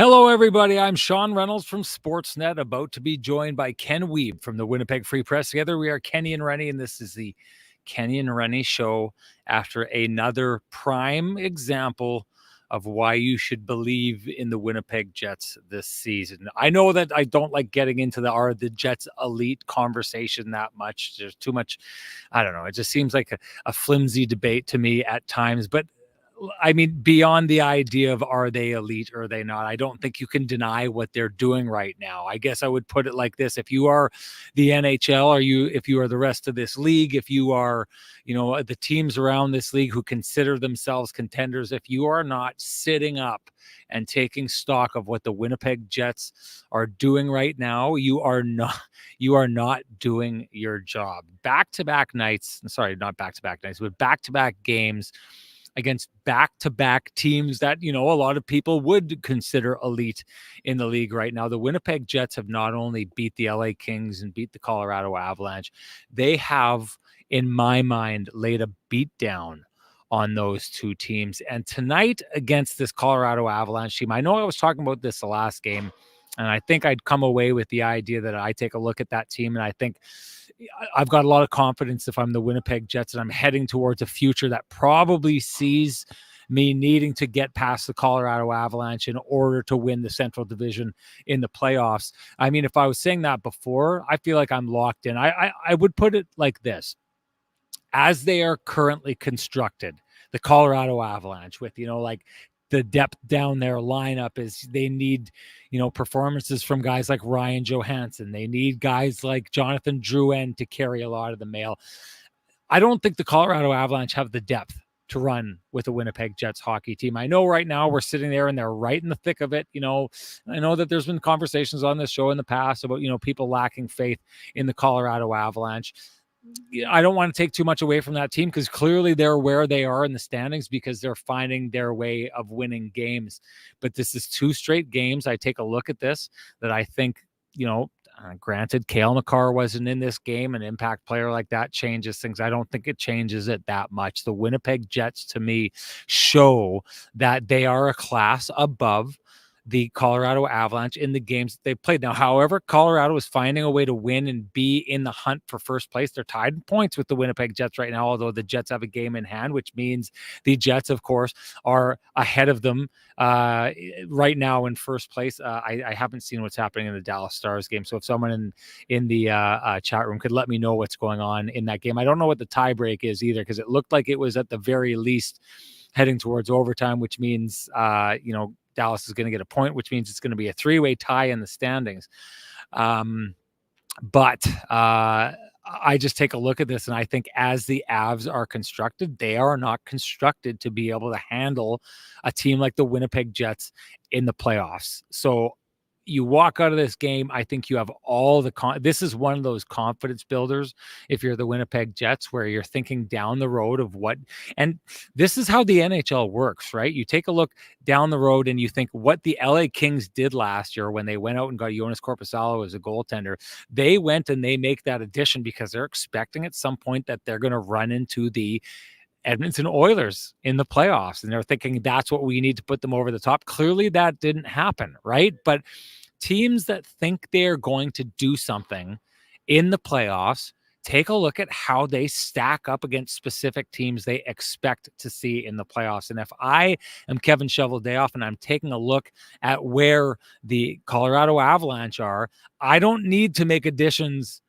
Hello, everybody. I'm Sean Reynolds from Sportsnet, about to be joined by Ken Wiebe from the Winnipeg Free Press. Together, we are Kenny and Renny, and this is the Kenny and Renny Show after another prime example of why you should believe in the Winnipeg Jets this season. I know that I don't like getting into are the Jets elite conversation that much. There's too much, I don't know. It just seems like a flimsy debate to me at times, but I mean, beyond the idea of are they elite or are they not, I don't think you can deny what they're doing right now. I guess I would put it like this. If you are the NHL, or if you are the rest of this league, if you are, the teams around this league who consider themselves contenders, if you are not sitting up and taking stock of what the Winnipeg Jets are doing right now, you are not doing your job. Back-to-back nights, sorry, not back-to-back nights, but back-to-back games against back-to-back teams that, a lot of people would consider elite in the league right now. The Winnipeg Jets have not only beat the LA Kings and beat the Colorado Avalanche, they have, in my mind, laid a beat down on those two teams. And tonight against this Colorado Avalanche team, I know I was talking about this the last game, and I think I'd come away with the idea that I take a look at that team, and I think I've got a lot of confidence if I'm the Winnipeg Jets, and I'm heading towards a future that probably sees me needing to get past the Colorado Avalanche in order to win the Central Division in the playoffs. I mean, if I was saying that before, I feel like I'm locked in. I would put it like this. As they are currently constructed, the Colorado Avalanche, with, the depth down their lineup, is they need, performances from guys like Ryan Johansson. They need guys like Jonathan Drouin to carry a lot of the mail. I don't think the Colorado Avalanche have the depth to run with the Winnipeg Jets hockey team. I know right now we're sitting there and they're right in the thick of it. I know that there's been conversations on this show in the past about, people lacking faith in the Colorado Avalanche. I don't want to take too much away from that team, because clearly they're where they are in the standings because they're finding their way of winning games. But this is 2 straight games. I take a look at this that I think, granted, Cale Makar wasn't in this game. An impact player like that changes things. I don't think it changes it that much. The Winnipeg Jets, to me, show that they are a class above the Colorado Avalanche in the games that they played. Now, however, Colorado is finding a way to win and be in the hunt for first place. They're tied in points with the Winnipeg Jets right now, although the Jets have a game in hand, which means the Jets, of course, are ahead of them right now in first place. I haven't seen what's happening in the Dallas Stars game, so if someone in the chat room could let me know what's going on in that game. I don't know what the tie break is either, because it looked like it was at the very least heading towards overtime, which means, Dallas is going to get a point, which means it's going to be a 3-way tie in the standings. But I just take a look at this, and I think as the Avs are constructed, they are not constructed to be able to handle a team like the Winnipeg Jets in the playoffs. So you walk out of this game, I think you have all the this is one of those confidence builders if you're the Winnipeg Jets, where you're thinking down the road of what, and this is how the NHL works, right? You take a look down the road and you think what the LA Kings did last year when they went out and got Jonas Korpisalo as a goaltender. They went and they make that addition because they're expecting at some point that they're going to run into the Edmonton Oilers in the playoffs, and they're thinking that's what we need to put them over the top. Clearly that didn't happen, right? But teams that think they're going to do something in the playoffs, take a look at how they stack up against specific teams they expect to see in the playoffs. And if I am Kevin Shoveldayoff and I'm taking a look at where the Colorado Avalanche are, I don't need to make additions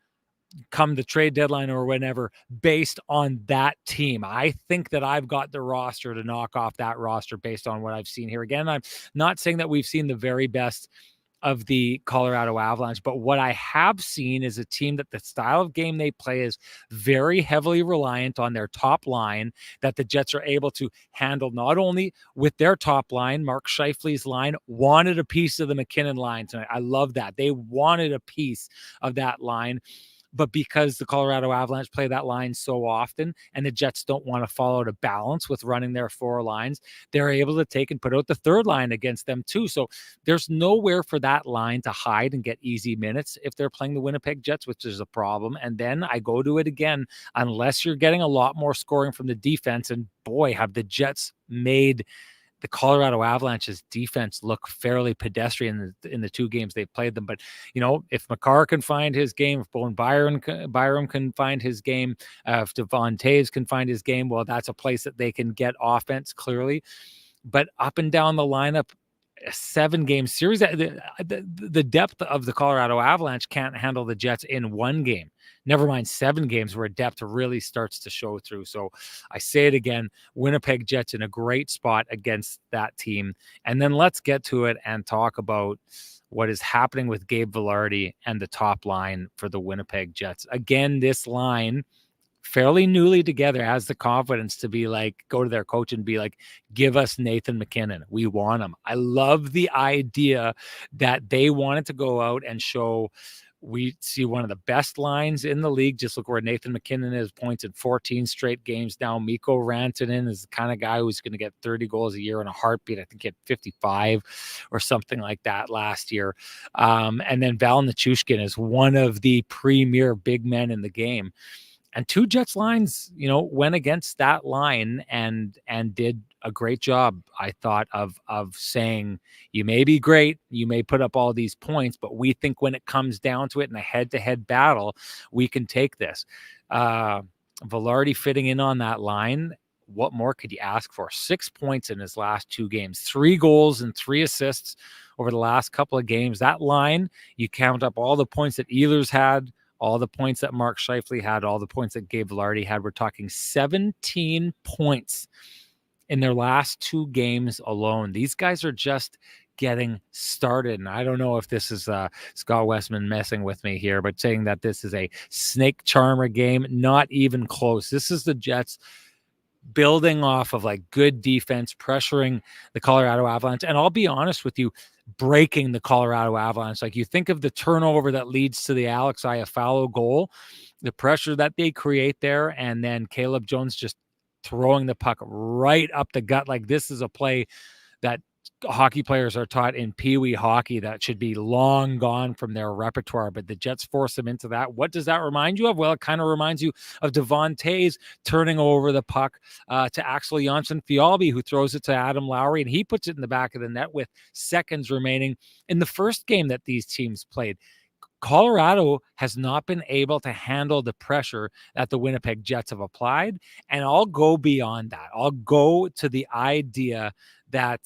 come the trade deadline or whenever based on that team. I think that I've got the roster to knock off that roster based on what I've seen here. Again, I'm not saying that we've seen the very best of the Colorado Avalanche, but what I have seen is a team that the style of game they play is very heavily reliant on their top line, that the Jets are able to handle not only with their top line. Mark Scheifele's line wanted a piece of the McKinnon line tonight. I love that. They wanted a piece of that line. But because the Colorado Avalanche play that line so often and the Jets don't want to follow the balance with running their 4 lines, they're able to take and put out the 3rd line against them too. So there's nowhere for that line to hide and get easy minutes if they're playing the Winnipeg Jets, which is a problem. And then I go to it again, unless you're getting a lot more scoring from the defense. And boy, have the Jets made the Colorado Avalanche's defense look fairly pedestrian in the 2 games they've played them. But, if Makar can find his game, if Byram can find his game, if Devon Toews can find his game, well, that's a place that they can get offense clearly. But up and down the lineup, a 7-game series, the depth of the Colorado Avalanche can't handle the Jets in 1 game. Never mind 7 games where depth really starts to show through. So I say it again, Winnipeg Jets in a great spot against that team. And then let's get to it and talk about what is happening with Gabe Vilardi and the top line for the Winnipeg Jets. Again, this line, fairly newly together, has the confidence to be like, go to their coach and be like, give us Nathan MacKinnon. We want him. I love the idea that they wanted to go out and show we see one of the best lines in the league. Just look where Nathan MacKinnon is, points in 14 straight games now. Mikko Rantanen is the kind of guy who's going to get 30 goals a year in a heartbeat. I think he had 55 or something like that last year. And then Val Nichushkin is one of the premier big men in the game. And 2 Jets lines, went against that line and did a great job, I thought, of saying, you may be great, you may put up all these points, but we think when it comes down to it in a head-to-head battle, we can take this. Vilardi fitting in on that line. What more could you ask for? 6 points in his last 2 games, 3 goals and 3 assists over the last couple of games. That line, you count up all the points that Ehlers had, all the points that Mark Scheifele had, all the points that Gabe Vilardi had. We're talking 17 points in their last 2 games alone. These guys are just getting started. And I don't know if this is Scott Westman messing with me here, but saying that this is a snake charmer game, not even close. This is the Jets building off of like good defense, pressuring the Colorado Avalanche. And I'll be honest with you, breaking the Colorado Avalanche. Like, you think of the turnover that leads to the Alex Iafallo goal, the pressure that they create there, and then Caleb Jones just throwing the puck right up the gut. Like, this is a play that hockey players are taught in Pee-wee hockey that should be long gone from their repertoire, but the Jets force them into that. What does that remind you of? Well, it kind of reminds you of Devon Toews turning over the puck to Axel Jonsson-Fjallby, who throws it to Adam Lowry, and he puts it in the back of the net with seconds remaining. In the first game that these teams played, Colorado has not been able to handle the pressure that the Winnipeg Jets have applied. And I'll go beyond that. I'll go to the idea that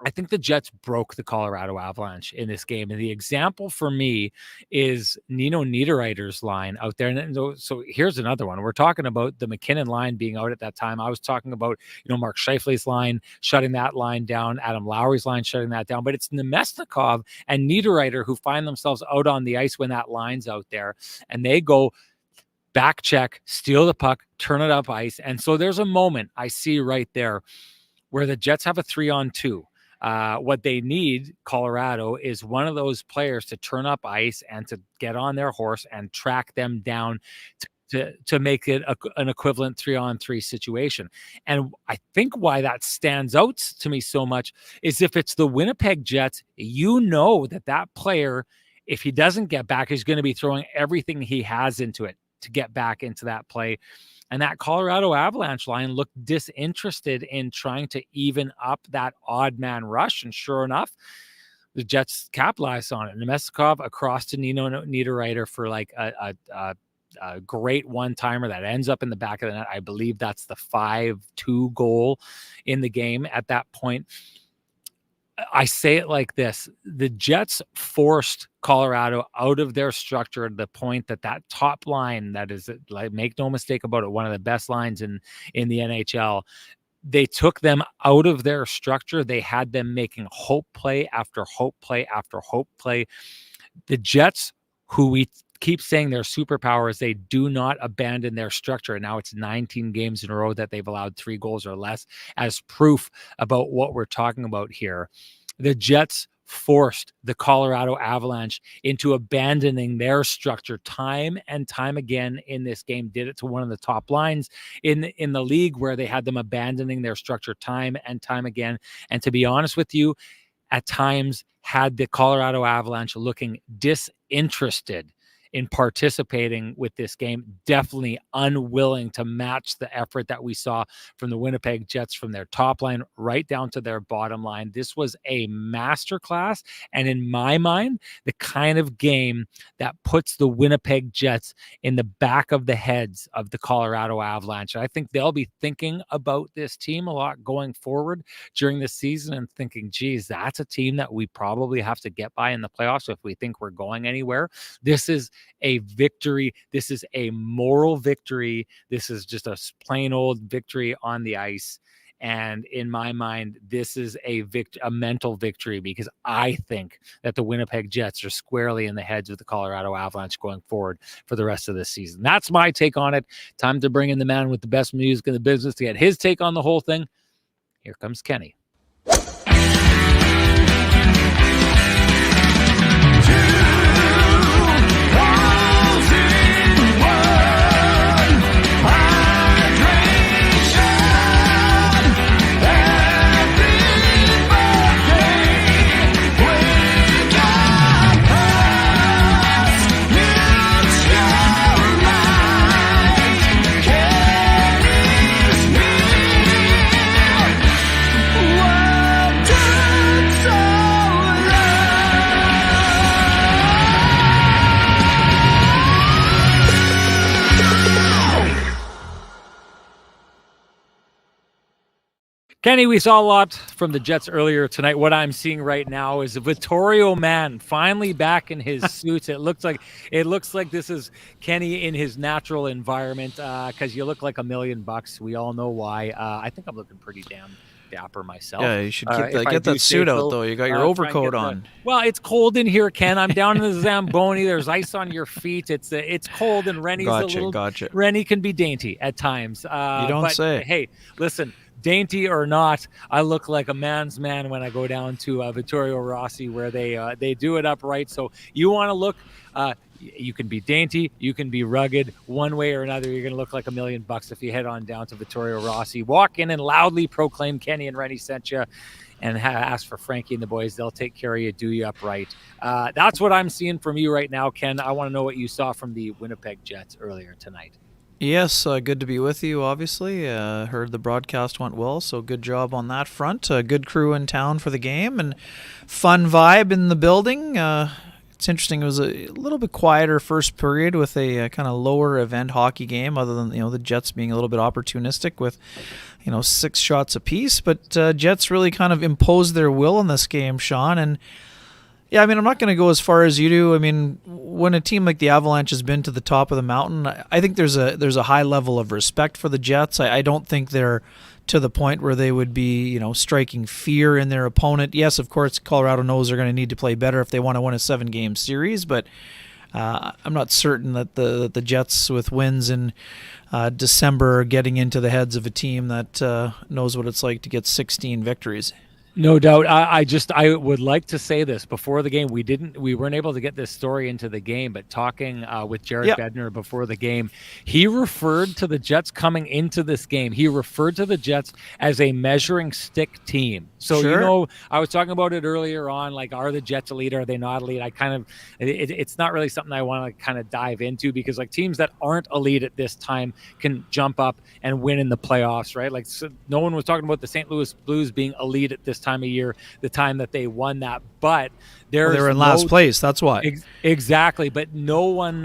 I think the Jets broke the Colorado Avalanche in this game. And the example for me is Nino Niederreiter's line out there. And so here's another one. We're talking about the MacKinnon line being out at that time. I was talking about, Mark Scheifele's line, shutting that line down, Adam Lowry's line, shutting that down. But it's Nemesnikov and Niederreiter who find themselves out on the ice when that line's out there. And they go back check, steal the puck, turn it up ice. And so there's a moment I see right there where the Jets have a 3-on-2. What they need, Colorado, is one of those players to turn up ice and to get on their horse and track them down to make it an equivalent 3-on-3 situation. And I think why that stands out to me so much is if it's the Winnipeg Jets, that player, if he doesn't get back, is going to be throwing everything he has into it to get back into that play. And that Colorado Avalanche line looked disinterested in trying to even up that odd man rush. And sure enough, the Jets capitalized on it. Nemesnikov across to Nino Niederreiter for like a great one-timer that ends up in the back of the net. I believe that's the 5-2 goal in the game at that point. I say it like this. The Jets forced Colorado out of their structure to the point that top line, that is, like, make no mistake about it, one of the best lines in the NHL, they took them out of their structure. They had them making hope play after hope play after hope play. The Jets, who we keep saying their superpower is they do not abandon their structure. And now it's 19 games in a row that they've allowed 3 goals or less as proof about what we're talking about here. The Jets forced the Colorado Avalanche into abandoning their structure time and time again in this game. Did it to one of the top lines in the league, where they had them abandoning their structure time and time again. And to be honest with you, at times had the Colorado Avalanche looking disinterested in participating with this game. Definitely unwilling to match the effort that we saw from the Winnipeg Jets from their top line right down to their bottom line. This was a masterclass, and in my mind, the kind of game that puts the Winnipeg Jets in the back of the heads of the Colorado Avalanche. I think they'll be thinking about this team a lot going forward during the season and thinking, geez, that's a team that we probably have to get by in the playoffs if we think we're going anywhere. This is a victory. This is a moral victory. This is just a plain old victory on the ice. And in my mind, this is a mental victory, because I think that the Winnipeg Jets are squarely in the heads of the Colorado Avalanche going forward for the rest of this season. That's my take on it. Time to bring in the man with the best music in the business to get his take on the whole thing. Here comes Kenny. Kenny, we saw a lot from the Jets earlier tonight. What I'm seeing right now is a Vittorio man finally back in his suits. It looks like this is Kenny in his natural environment, because you look like $1 million. We all know why. I think I'm looking pretty damn dapper myself. Yeah, you should get that suit out, though. You got your overcoat on. Well, it's cold in here, Ken. I'm down in the Zamboni. There's ice on your feet. It's cold, and Renny's Gotcha. Renny can be dainty at times. You don't say. Hey, listen. Dainty or not, I look like a man's man when I go down to Vittorio Rossi, where they do it upright. So you want to look, you can be dainty, you can be rugged. One way or another, you're going to look like $1 million if you head on down to Vittorio Rossi. Walk in and loudly proclaim Kenny and Renny sent you, and ask for Frankie and the boys. They'll take care of you, do you upright. That's what I'm seeing from you right now, Ken. I want to know what you saw from the Winnipeg Jets earlier tonight. Yes, good to be with you, obviously. Heard the broadcast went well, so good job on that front. Good crew in town for the game, and fun vibe in the building. It's interesting, it was a little bit quieter first period with a kind of lower event hockey game, other than the Jets being a little bit opportunistic with 6 shots apiece. But Jets really kind of imposed their will in this game, Sean, and yeah, I mean, I'm not going to go as far as you do. I mean, when a team like the Avalanche has been to the top of the mountain, I think there's a high level of respect for the Jets. I don't think they're to the point where they would be, striking fear in their opponent. Yes, of course, Colorado knows they're going to need to play better if they want to win a 7-game series, but I'm not certain that the Jets with wins in December are getting into the heads of a team that knows what it's like to get 16 victories. No doubt. I would like to say this before the game. We weren't able to get this story into the game, but talking with Jared Bednar before the game, he referred to the Jets coming into this game. He referred to the Jets as a measuring stick team. So, sure. I was talking about it earlier on, like, are the Jets elite? Are they not elite? It's not really something I want to kind of dive into, because like teams that aren't elite at this time can jump up and win in the playoffs, right? Like, so no one was talking about the St. Louis Blues being elite at this time of year, the time that they won that, but they were in last place. That's why. Exactly. But no one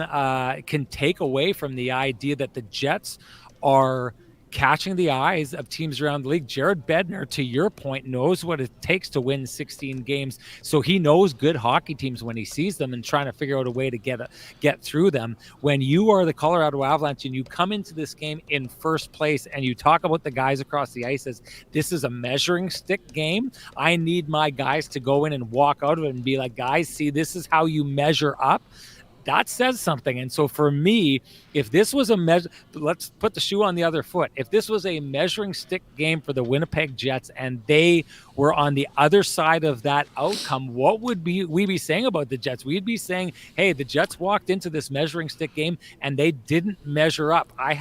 can take away from the idea that the Jets are catching the eyes of teams around the league. Jared Bednar, to your point, knows what it takes to win 16 games. So he knows good hockey teams when he sees them and trying to figure out a way to get through them. When you are the Colorado Avalanche and you come into this game in first place and you talk about the guys across the ice as this is a measuring stick game, I need my guys to go in and walk out of it and be like, guys, see, this is how you measure up. That says something. And so for me, if this was let's put the shoe on the other foot. If this was a measuring stick game for the Winnipeg Jets and they were on the other side of that outcome, what would we be saying about the Jets? We'd be saying, hey, the Jets walked into this measuring stick game and they didn't measure up. I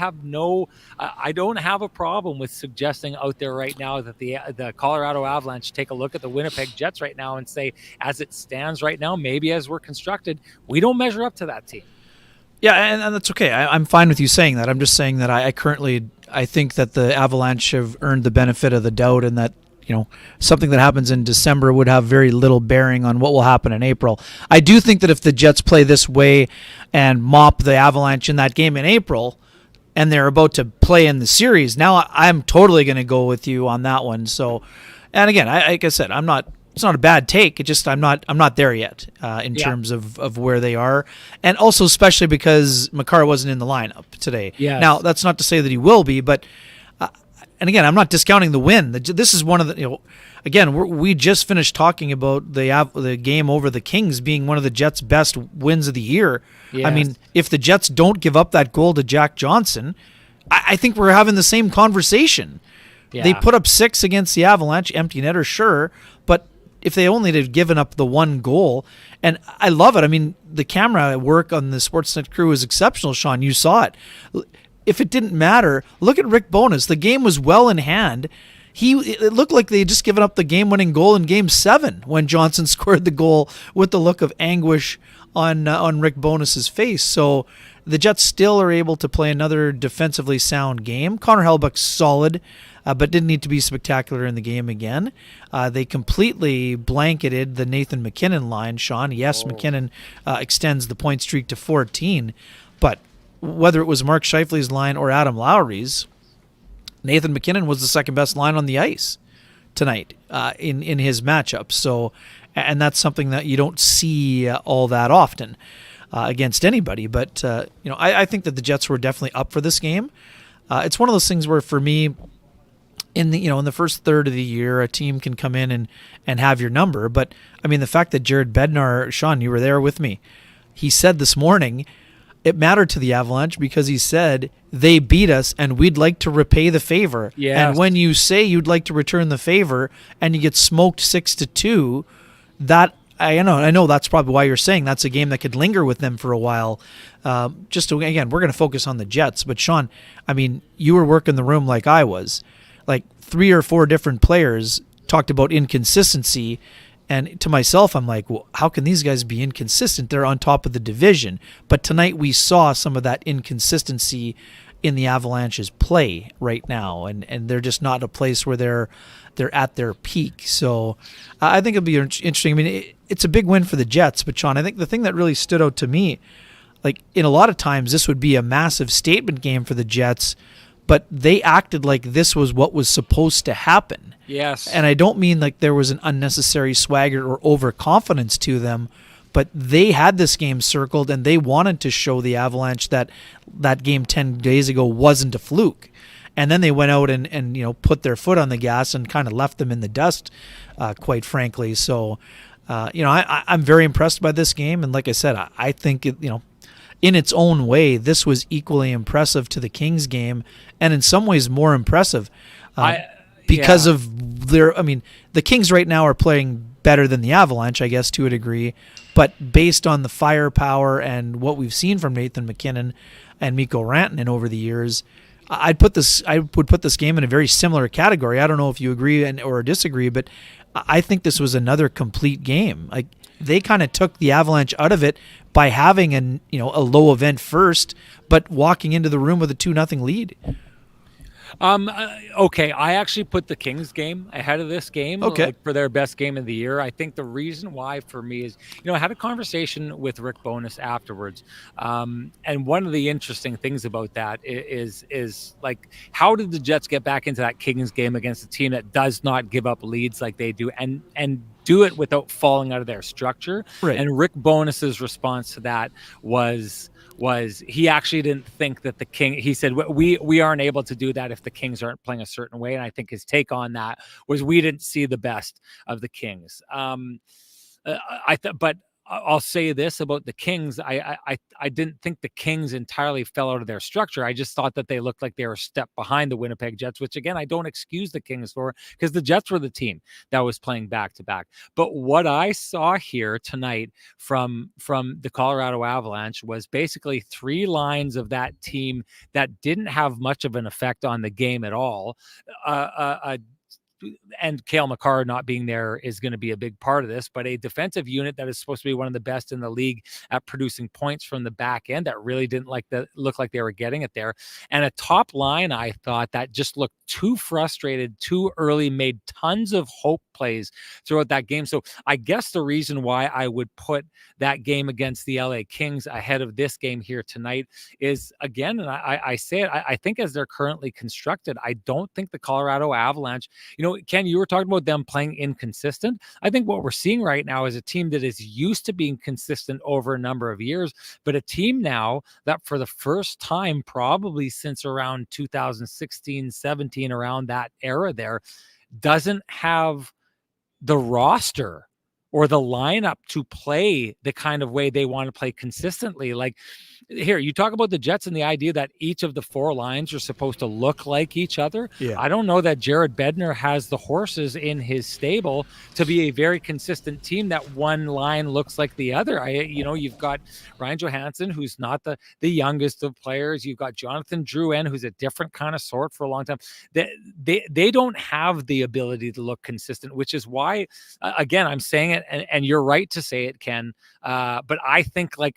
don't have a problem with suggesting out there right now that the Colorado Avalanche take a look at the Winnipeg Jets right now and say, as it stands right now, maybe as we're constructed, we don't measure up to that team. Yeah, and that's okay. I'm fine with you saying that. I'm just saying that I think that the Avalanche have earned the benefit of the doubt, and that something that happens in December would have very little bearing on what will happen in April. I do think that if the Jets play this way and mop the Avalanche in that game in April, and they're about to play in the series, now I'm totally going to go with you on that one. So, and again, like I said, I'm not. It's not a bad take. It just I'm not there yet in terms of where they are, and also especially because Makar wasn't in the lineup today. Yes. Now that's not to say that he will be, but and again, I'm not discounting the win. This is one of the again we just finished talking about the game over the Kings being one of the Jets' best wins of the year. Yes. I mean, if the Jets don't give up that goal to Jack Johnson, I think we're having the same conversation. Yeah. They put up 6 against the Avalanche, empty netter, sure, but if they only had given up the one goal, and I love it. I mean, the camera work on the Sportsnet crew is exceptional, Sean. You saw it. If it didn't matter, look at Rick Bowness. The game was well in hand. It looked like they had just given up the game-winning goal in Game 7 when Johnson scored the goal with the look of anguish on Rick Bowness's face. So the Jets still are able to play another defensively sound game. Connor Hellebuyck's solid, but didn't need to be spectacular in the game again. They completely blanketed the Nathan MacKinnon line, Sean. Yes, MacKinnon extends the point streak to 14, but whether it was Mark Scheifele's line or Adam Lowry's, Nathan MacKinnon was the second best line on the ice tonight in his matchup. So, and that's something that you don't see all that often against anybody. But I think that the Jets were definitely up for this game. It's one of those things where, for me, in the first third of the year, a team can come in and have your number. But I mean, the fact that Jared Bednar, Sean, you were there with me, he said this morning it mattered to the Avalanche because he said they beat us and we'd like to repay the favor. Yes. And when you say you'd like to return the favor and you get smoked 6-2, that I know that's probably why you're saying that's a game that could linger with them for a while. Again, we're going to focus on the Jets. But Sean, I mean, you were working the room like I was. Like 3 or 4 different players talked about inconsistency, and to myself, I'm like, well, how can these guys be inconsistent? They're on top of the division. But tonight we saw some of that inconsistency in the Avalanche's play right now, and they're just not in a place where they're at their peak. So I think it'll be interesting. I mean, it's a big win for the Jets, but Sean, I think the thing that really stood out to me, like in a lot of times, this would be a massive statement game for the Jets, but they acted like this was what was supposed to happen. Yes. And I don't mean like there was an unnecessary swagger or overconfidence to them, but they had this game circled and they wanted to show the Avalanche that game 10 days ago wasn't a fluke. And then they went out and put their foot on the gas and kind of left them in the dust, quite frankly. So, I'm very impressed by this game. And like I said, I think in its own way, this was equally impressive to the Kings game, and in some ways more impressive because of the Kings right now are playing better than the Avalanche, I guess, to a degree, but based on the firepower and what we've seen from Nathan MacKinnon and Mikko Rantanen over the years, I would put this game in a very similar category. I don't know if you agree or disagree, but I think this was another complete game. Like, they kind of took the Avalanche out of it by having a low event first, but walking into the room with a 2-0 lead. Okay, I actually put the Kings game ahead of this game for their best game of the year. I think the reason why for me is, I had a conversation with Rick Bowness afterwards. And one of the interesting things about that is like, how did the Jets get back into that Kings game against a team that does not give up leads like they do and do it without falling out of their structure? Right. And Rick Bowness's response to that was he actually didn't think that he said, we aren't able to do that if the Kings aren't playing a certain way. And I think his take on that was we didn't see the best of the Kings. But I'll say this about the Kings. I didn't think the Kings entirely fell out of their structure. I just thought that they looked like they were a step behind the Winnipeg Jets, which again, I don't excuse the Kings for, because the Jets were the team that was playing back to back. But what I saw here tonight from the Colorado Avalanche was basically 3 lines of that team that didn't have much of an effect on the game at all. and Cale Makar not being there is going to be a big part of this, but a defensive unit that is supposed to be one of the best in the league at producing points from the back end that really didn't look like they were getting it there. And a top line, I thought, that just looked too frustrated, too early, made tons of hope plays throughout that game. So I guess the reason why I would put that game against the LA Kings ahead of this game here tonight is, again, and I say it, I think as they're currently constructed, I don't think the Colorado Avalanche, Ken, you were talking about them playing inconsistent. I think what we're seeing right now is a team that is used to being consistent over a number of years, but a team now that for the first time, probably since around 2016, 17, around that era there, doesn't have the roster or the lineup to play the kind of way they want to play consistently. Like, here, you talk about the Jets and the idea that each of the four lines are supposed to look like each other. Yeah. I don't know that Jared Bednar has the horses in his stable to be a very consistent team that one line looks like the other. You've got Ryan Johansson, who's not the youngest of players. You've got Jonathan Drouin, who's a different kind of sort for a long time. They don't have the ability to look consistent, which is why, again, I'm saying it, and you're right to say it, Ken. But I think I'm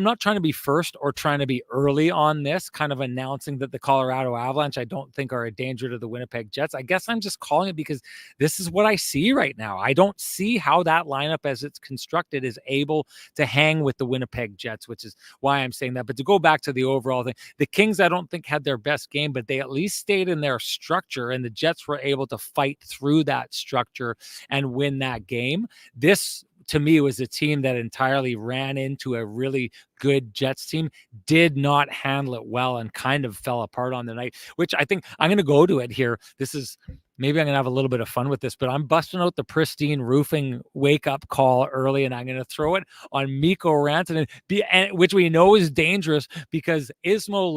not trying to be first or trying to be early on this, kind of announcing that the Colorado Avalanche I don't think are a danger to the Winnipeg Jets. I guess I'm just calling it because this is what I see right now. I don't see how that lineup as it's constructed is able to hang with the Winnipeg Jets, which is why I'm saying that. But to go back to the overall thing, the Kings I don't think had their best game, but they at least stayed in their structure, and the Jets were able to fight through that structure and win that game. This, to me, was a team that entirely ran into a really good Jets team, did not handle it well, and kind of fell apart on the night, which I think I'm going to go to it here. Maybe I'm going to have a little bit of fun with this, but I'm busting out the Pristine Roofing wake-up call early, and I'm going to throw it on Mikko Rantanen, which we know is dangerous because Ismo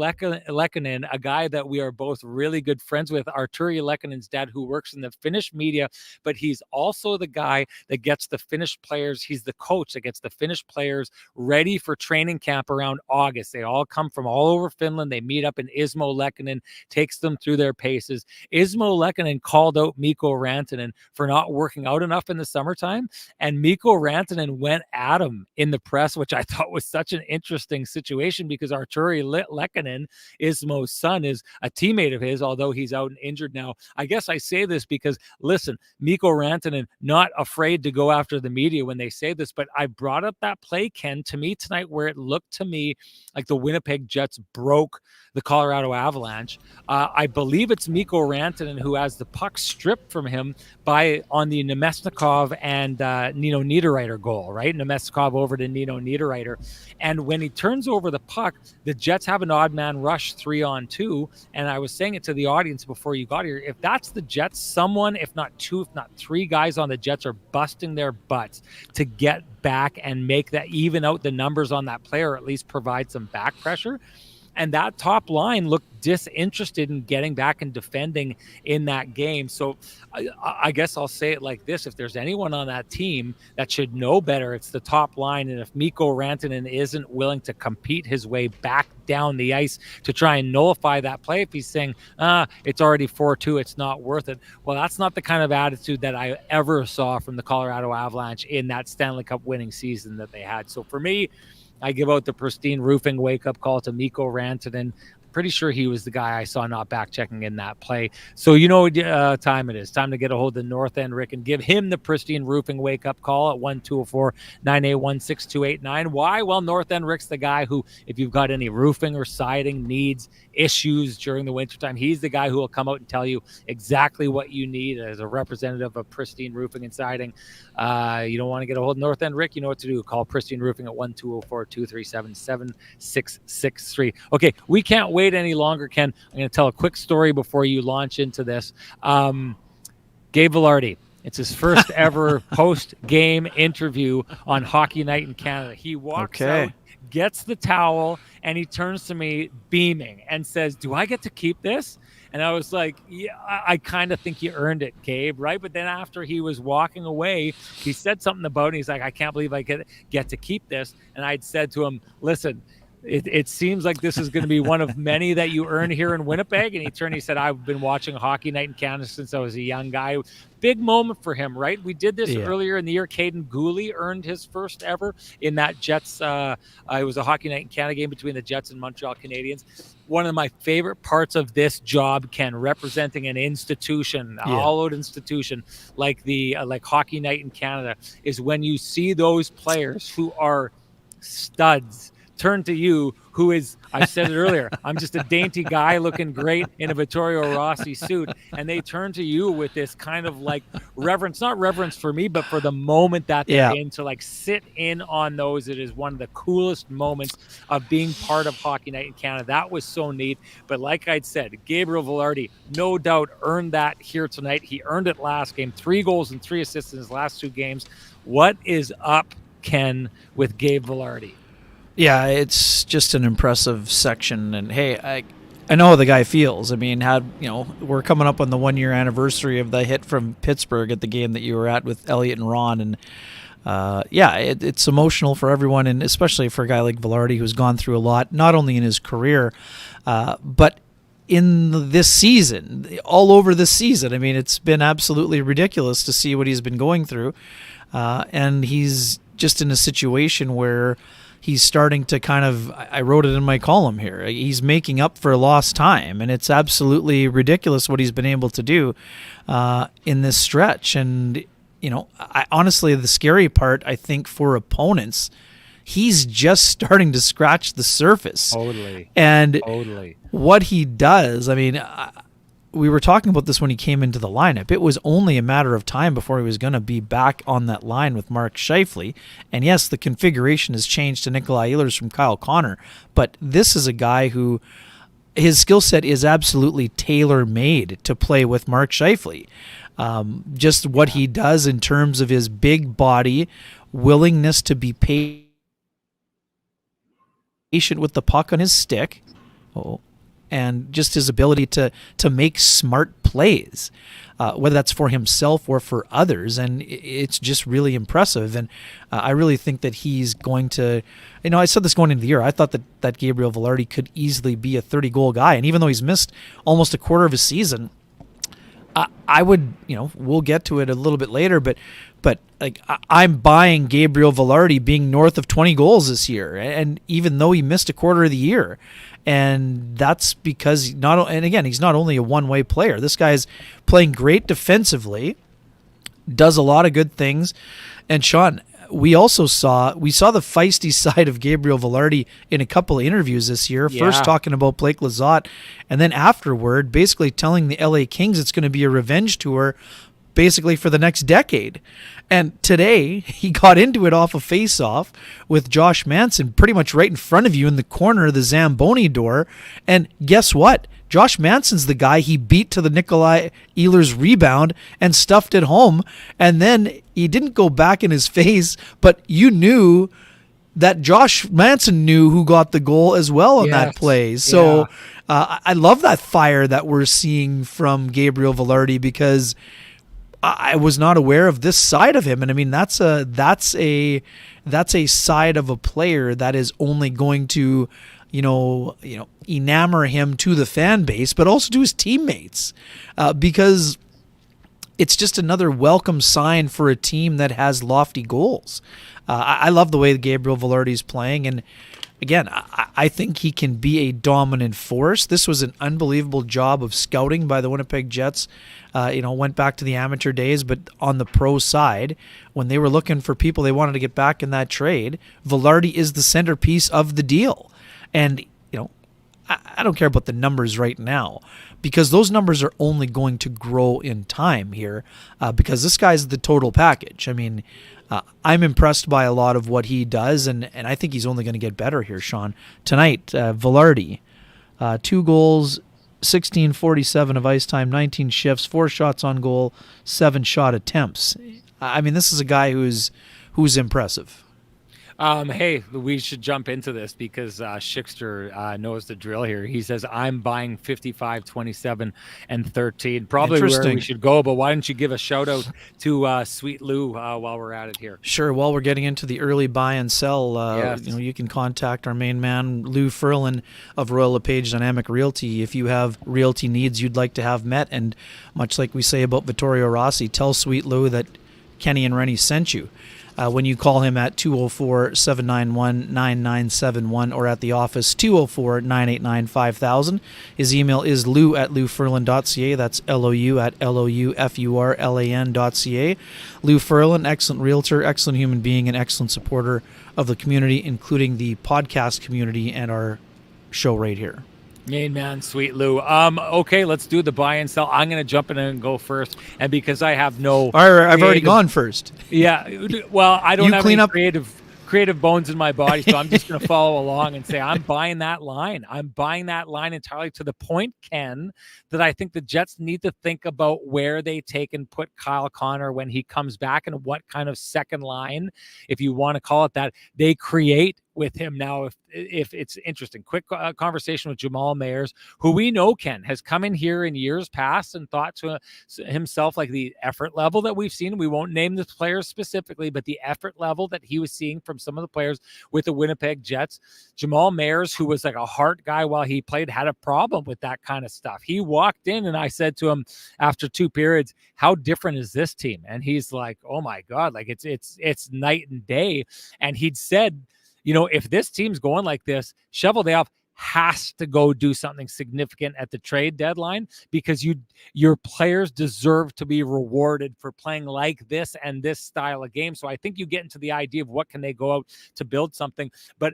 Lehkonen, a guy that we are both really good friends with, Arturi Lehkonen's dad, who works in the Finnish media, but he's also the guy that gets the Finnish players. He's the coach that gets the Finnish players ready for training camp around August. They all come from all over Finland. They meet up, and Ismo Lehkonen takes them through their paces. Ismo Lehkonen called out Mikko Rantanen for not working out enough in the summertime, and Mikko Rantanen went at him in the press, which I thought was such an interesting situation because Arturi Lehkonen, Ismo's son, is a teammate of his, although he's out and injured now. I guess I say this because, listen, Mikko Rantanen, not afraid to go after the media when they say this, but I brought up that play, Ken, to me tonight where it looked to me like the Winnipeg Jets broke the Colorado Avalanche. I believe it's Mikko Rantanen who has the puck stripped from him on the Nemesnikov and Nino Niederreiter goal, right? Nemesnikov over to Nino Niederreiter. And when he turns over the puck, the Jets have an odd man rush 3-on-2. And I was saying it to the audience before you got here. If that's the Jets, someone, if not two, if not three guys on the Jets are busting their butts to get back and make that, even out the numbers on that player, or at least provide some back pressure. And that top line looked disinterested in getting back and defending in that game. So I guess I'll say it like this. If there's anyone on that team that should know better, it's the top line. And if Mikko Rantanen isn't willing to compete his way back down the ice to try and nullify that play, if he's saying, it's already 4-2, it's not worth it. Well, that's not the kind of attitude that I ever saw from the Colorado Avalanche in that Stanley Cup winning season that they had. So for me, I give out the Pristine Roofing wake-up call to Mikko Rantanen. Pretty sure he was the guy I saw not back checking in that play. So you know what time it is. Time to get a hold of North End Rick and give him the Pristine Roofing wake-up call at 1-204-981-6289. Why? Well, North End Rick's the guy who, if you've got any roofing or siding needs, issues during the wintertime, he's the guy who will come out and tell you exactly what you need as a representative of Pristine Roofing and Siding. You don't want to get a hold of North End Rick, you know what to do. Call Pristine Roofing at 1-204-237-7663. Okay, we can't wait any longer, Ken. I'm going to tell a quick story before you launch into this. Gabe Vilardi, it's his first ever post-game interview on Hockey Night in Canada. He walks out, gets the towel, and he turns to me beaming and says, "Do I get to keep this?" And I was like, yeah, I kind of think you earned it, Gabe, right? But then after he was walking away, he said something about it. He's like, "I can't believe I get to keep this." And I'd said to him, "Listen, it seems like this is going to be one of many that you earn here in Winnipeg. And he said, I've been watching Hockey Night in Canada since I was a young guy. Big moment for him, right? We did this earlier in the year. Caden Gooley earned his first ever in that Jets. It was a Hockey Night in Canada game between the Jets and Montreal Canadiens. One of my favorite parts of this job, Ken, representing an institution, a hollowed institution like like Hockey Night in Canada, is when you see those players who are studs turn to you, who is, I said it earlier, I'm just a dainty guy looking great in a Vittorio Rossi suit, and they turn to you with this kind of like reverence, not reverence for me, but for the moment that they're in, to like sit in on those. It is one of the coolest moments of being part of Hockey Night in Canada. That was so neat. But like I'd said, Gabriel Vilardi no doubt earned that here tonight. He earned it last game, 3 goals and 3 assists in his last 2 games. What is up, Ken, with Gabe Vilardi? Yeah, it's just an impressive section. And hey, I know how the guy feels. I mean, we're coming up on the 1-year anniversary of the hit from Pittsburgh at the game that you were at with Elliot and Ron. And it's emotional for everyone, and especially for a guy like Vilardi who's gone through a lot, not only in his career, but in this season, all over this season. I mean, it's been absolutely ridiculous to see what he's been going through. And he's just in a situation where he's starting to kind of, I wrote it in my column here, he's making up for lost time, and it's absolutely ridiculous what he's been able to do in this stretch. And, honestly, the scary part, I think, for opponents, he's just starting to scratch the surface. Totally. And what he does, I mean, we were talking about this when he came into the lineup. It was only a matter of time before he was going to be back on that line with Mark Scheifele. And yes, the configuration has changed to Nikolai Ehlers from Kyle Connor, but this is a guy who his skill set is absolutely tailor-made to play with Mark Scheifele. Just what he does in terms of his big body, willingness to be patient with the puck on his stick. And just his ability to make smart plays, whether that's for himself or for others. And it's just really impressive. And I really think that he's going to, I said this going into the year, I thought that Gabriel Vilardi could easily be a 30-goal guy. And even though he's missed almost a quarter of his season, I would, we'll get to it a little bit later, but like I'm buying Gabriel Vilardi being north of 20 goals this year. And even though he missed a quarter of the year, and that's because he's not only a one-way player. This guy's playing great defensively, does a lot of good things. And Sean, we saw the feisty side of Gabriel Vilardi in a couple of interviews this year. Yeah. First talking about Blake Lizotte, and then afterward basically telling the LA Kings it's going to be a revenge tour basically for the next decade. And today he got into it off a face-off with Josh Manson pretty much right in front of you in the corner of the Zamboni door. And guess what? Josh Manson's the guy he beat to the Nikolai Ehlers rebound and stuffed it home. And then he didn't go back in his face, but you knew that Josh Manson knew who got the goal as well on that play. So I love that fire that we're seeing from Gabriel Vilardi, because I was not aware of this side of him. And I mean, that's a side of a player that is only going to, enamor him to the fan base, but also to his teammates, because it's just another welcome sign for a team that has lofty goals. I love the way Gabriel Vilardi is playing. And again, I think he can be a dominant force. This was an unbelievable job of scouting by the Winnipeg Jets. Went back to the amateur days, but on the pro side, when they were looking for people they wanted to get back in that trade, Vilardi is the centerpiece of the deal. And, I don't care about the numbers right now, because those numbers are only going to grow in time here, because this guy's the total package. I mean, I'm impressed by a lot of what he does, and I think he's only going to get better here, Sean. Tonight, Vilardi, 2 goals, 16:47 of ice time, 19 shifts, 4 shots on goal, 7 shot attempts. I mean, this is a guy who's impressive. Hey, we should jump into this because Schickster knows the drill here. He says, I'm buying 55, 27, and 13. Probably where we should go, but why don't you give a shout out to Sweet Lou while we're at it here? Sure. While we're getting into the early buy and sell, Yes. you can contact our main man, Lou Ferlin of Royal LePage Dynamic Realty. If you have realty needs you'd like to have met, and much like we say about Vittorio Rossi, tell Sweet Lou that Kenny and Renny sent you. When you call him at 204-791-9971 or at the office 204-989-5000. His email is lou@louferlin.ca. That's LOU@LOUFURLAN.ca. Lou Ferlin, excellent realtor, excellent human being, and excellent supporter of the community, including the podcast community and our show right here. Main man, Sweet Lou. Okay, let's do the buy and sell. I'm going to jump in and go first, and because I have no... I've already gone first. Yeah, well, I don't have any creative bones in my body, so I'm just going to follow along and say I'm buying that line. I'm buying that line entirely, to the point, Ken, that I think the Jets need to think about where they take and put Kyle Connor when he comes back, and what kind of second line, if you want to call it that, they create with him. Now, if it's interesting, quick conversation with Jamal Mayers, who we know, Ken, has come in here in years past and thought to himself, like, the effort level that we've seen, we won't name the players specifically, but the effort level that he was seeing from some of the players with the Winnipeg Jets. Jamal Mayers, who was like a heart guy while he played, had a problem with that kind of stuff. He walked in and I said to him after 2 periods, how different is this team? And he's like, oh my God, like it's night and day. And he'd said, if this team's going like this, Cheveldayoff has to go do something significant at the trade deadline, because your players deserve to be rewarded for playing like this and this style of game. So I think you get into the idea of what can they go out to build something. But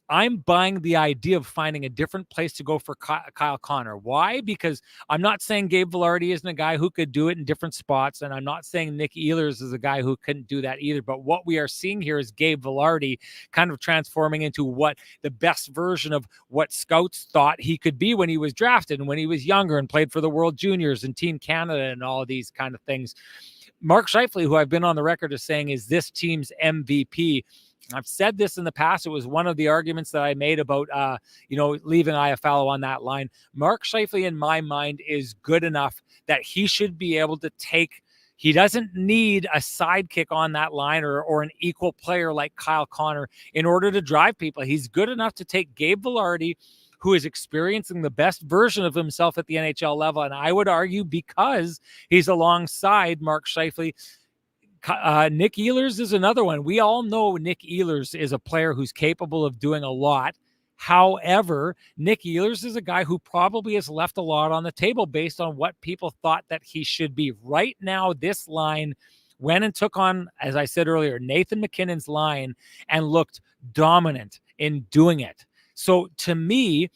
I'm buying the idea of finding a different place to go for Kyle Connor. Why? Because I'm not saying Gabe Vilardi isn't a guy who could do it in different spots, and I'm not saying Nick Ehlers is a guy who couldn't do that either. But what we are seeing here is Gabe Vilardi kind of transforming into what the best version of what scouts thought he could be when he was drafted and when he was younger and played for the World Juniors and Team Canada and all of these kind of things. Mark Scheifele, who I've been on the record as saying is this team's MVP. I've said this in the past. It was one of the arguments that I made about, leaving Iafallo on that line. Mark Scheifele, in my mind, is good enough that he should be able to take. He doesn't need a sidekick on that line or an equal player like Kyle Connor in order to drive people. He's good enough to take Gabe Vilardi, who is experiencing the best version of himself at the NHL level. And I would argue because he's alongside Mark Scheifele, Nick Ehlers is another one. We all know Nick Ehlers is a player who's capable of doing a lot. However, Nick Ehlers is a guy who probably has left a lot on the table based on what people thought that he should be. Right now, this line went and took on, as I said earlier, Nathan McKinnon's line and looked dominant in doing it. So to me,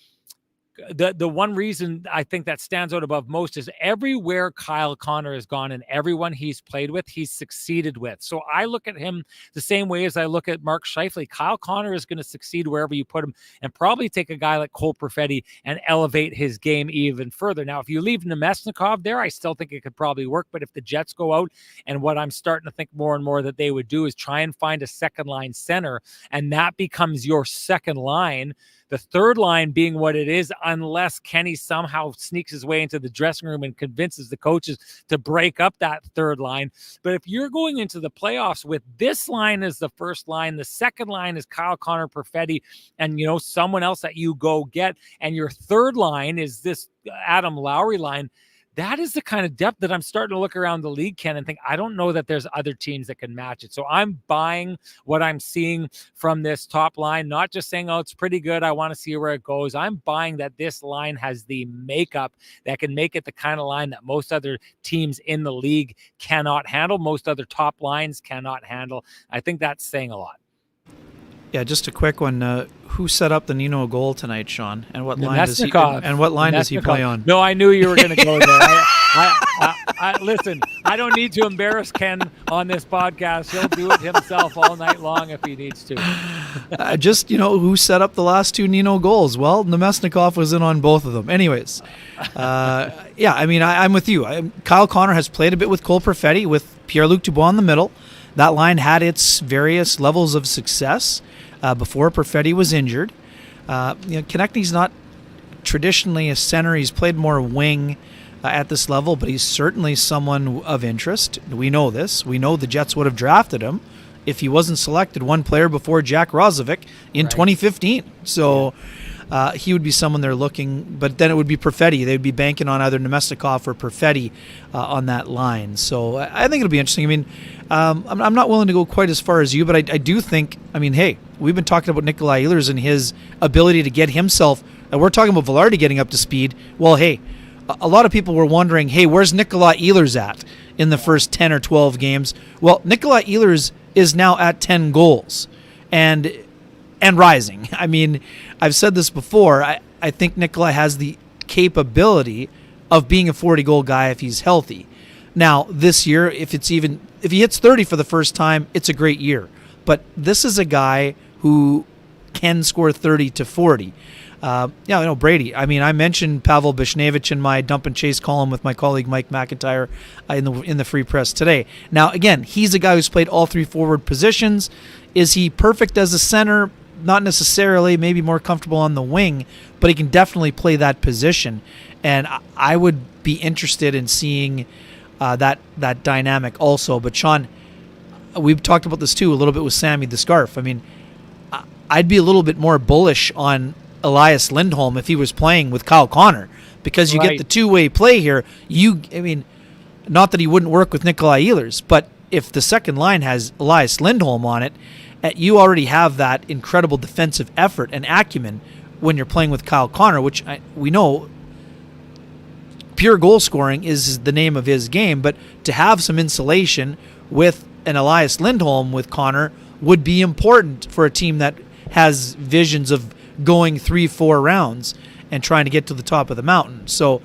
the one reason I think that stands out above most is everywhere Kyle Connor has gone and everyone he's played with, he's succeeded with. So I look at him the same way as I look at Mark Scheifele. Kyle Connor is going to succeed wherever you put him, and probably take a guy like Cole Perfetti and elevate his game even further. Now, if you leave Nemesnikov there, I still think it could probably work. But if the Jets go out, and what I'm starting to think more and more that they would do is try and find a second line center, and that becomes your second line, the third line being what it is, unless Kenny somehow sneaks his way into the dressing room and convinces the coaches to break up that third line. But if you're going into the playoffs with this line as the first line, the second line is Kyle Connor, Perfetti, and someone else that you go get, and your third line is this Adam Lowry line, that is the kind of depth that I'm starting to look around the league, Ken, and think, I don't know that there's other teams that can match it. So I'm buying what I'm seeing from this top line, not just saying, oh, it's pretty good, I want to see where it goes. I'm buying that this line has the makeup that can make it the kind of line that most other teams in the league cannot handle, most other top lines cannot handle. I think that's saying a lot. Yeah, just a quick one. Who set up the Nino goal tonight, Sean? And what line does he? Play on? No, I knew you were going to go there. Listen, I don't need to embarrass Ken on this podcast. He'll do it himself all night long if he needs to. Who set up the last 2 Nino goals? Well, Nemesnikov was in on both of them. Anyways, I'm with you. Kyle Connor has played a bit with Cole Perfetti, with Pierre-Luc Dubois in the middle. that line had its various levels of success before Perfetti was injured. Konechny's not traditionally a center. He's played more wing at this level, but he's certainly someone of interest. We know this. We know the Jets would have drafted him if he wasn't selected one player before Jack Rozovic in 2015. So he would be someone they're looking, but then it would be Perfetti. They'd be banking on either Nemestikov or Perfetti on that line. So I think it'll be interesting. I mean, I'm not willing to go quite as far as you, but I do think, hey, we've been talking about Nikolai Ehlers and his ability to get himself, and we're talking about Vilardi getting up to speed. Well, hey, a lot of people were wondering, hey, where's Nikolai Ehlers at in the first 10 or 12 games? Well, Nikolai Ehlers is now at 10 goals and rising. I mean, I've said this before. I think Nikolai has the capability of being a 40-goal guy if he's healthy. Now, this year, if he hits 30 for the first time, it's a great year. But this is a guy who can score 30 to 40. Brady. I mentioned Pavel Bishnevich in my dump and chase column with my colleague Mike McIntyre in the Free Press today. Now, again, he's a guy who's played all three forward positions. Is he perfect as a center? Not necessarily. Maybe more comfortable on the wing, but he can definitely play that position. And I would be interested in seeing that dynamic also. But Sean, we've talked about this too a little bit with Sammy the Scarf. I'd be a little bit more bullish on Elias Lindholm if he was playing with Kyle Connor, because you get the two-way play here. Not that he wouldn't work with Nikolai Ehlers, but if the second line has Elias Lindholm on it, you already have that incredible defensive effort and acumen when you're playing with Kyle Connor, which we know pure goal scoring is the name of his game, but to have some insulation with an Elias Lindholm with Connor would be important for a team that has visions of going 3-4 rounds and trying to get to the top of the mountain. So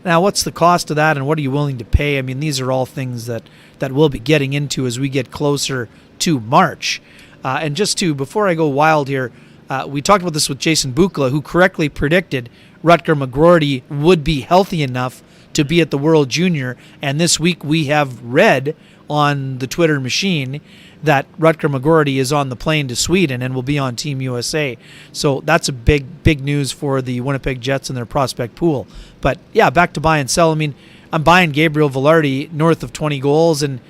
now what's the cost of that and what are you willing to pay? These are all things that we'll be getting into as we get closer to March. And just before I go wild here, we talked about this with Jason Bukala, who correctly predicted Rutger McGroarty would be healthy enough to be at the World Junior. And this week we have read on the Twitter machine that Rutger McGroarty is on the plane to Sweden and will be on Team USA. So that's a big news for the Winnipeg Jets and their prospect pool. But yeah, back to buy and sell. I'm buying Gabriel Vilardi north of 20 goals and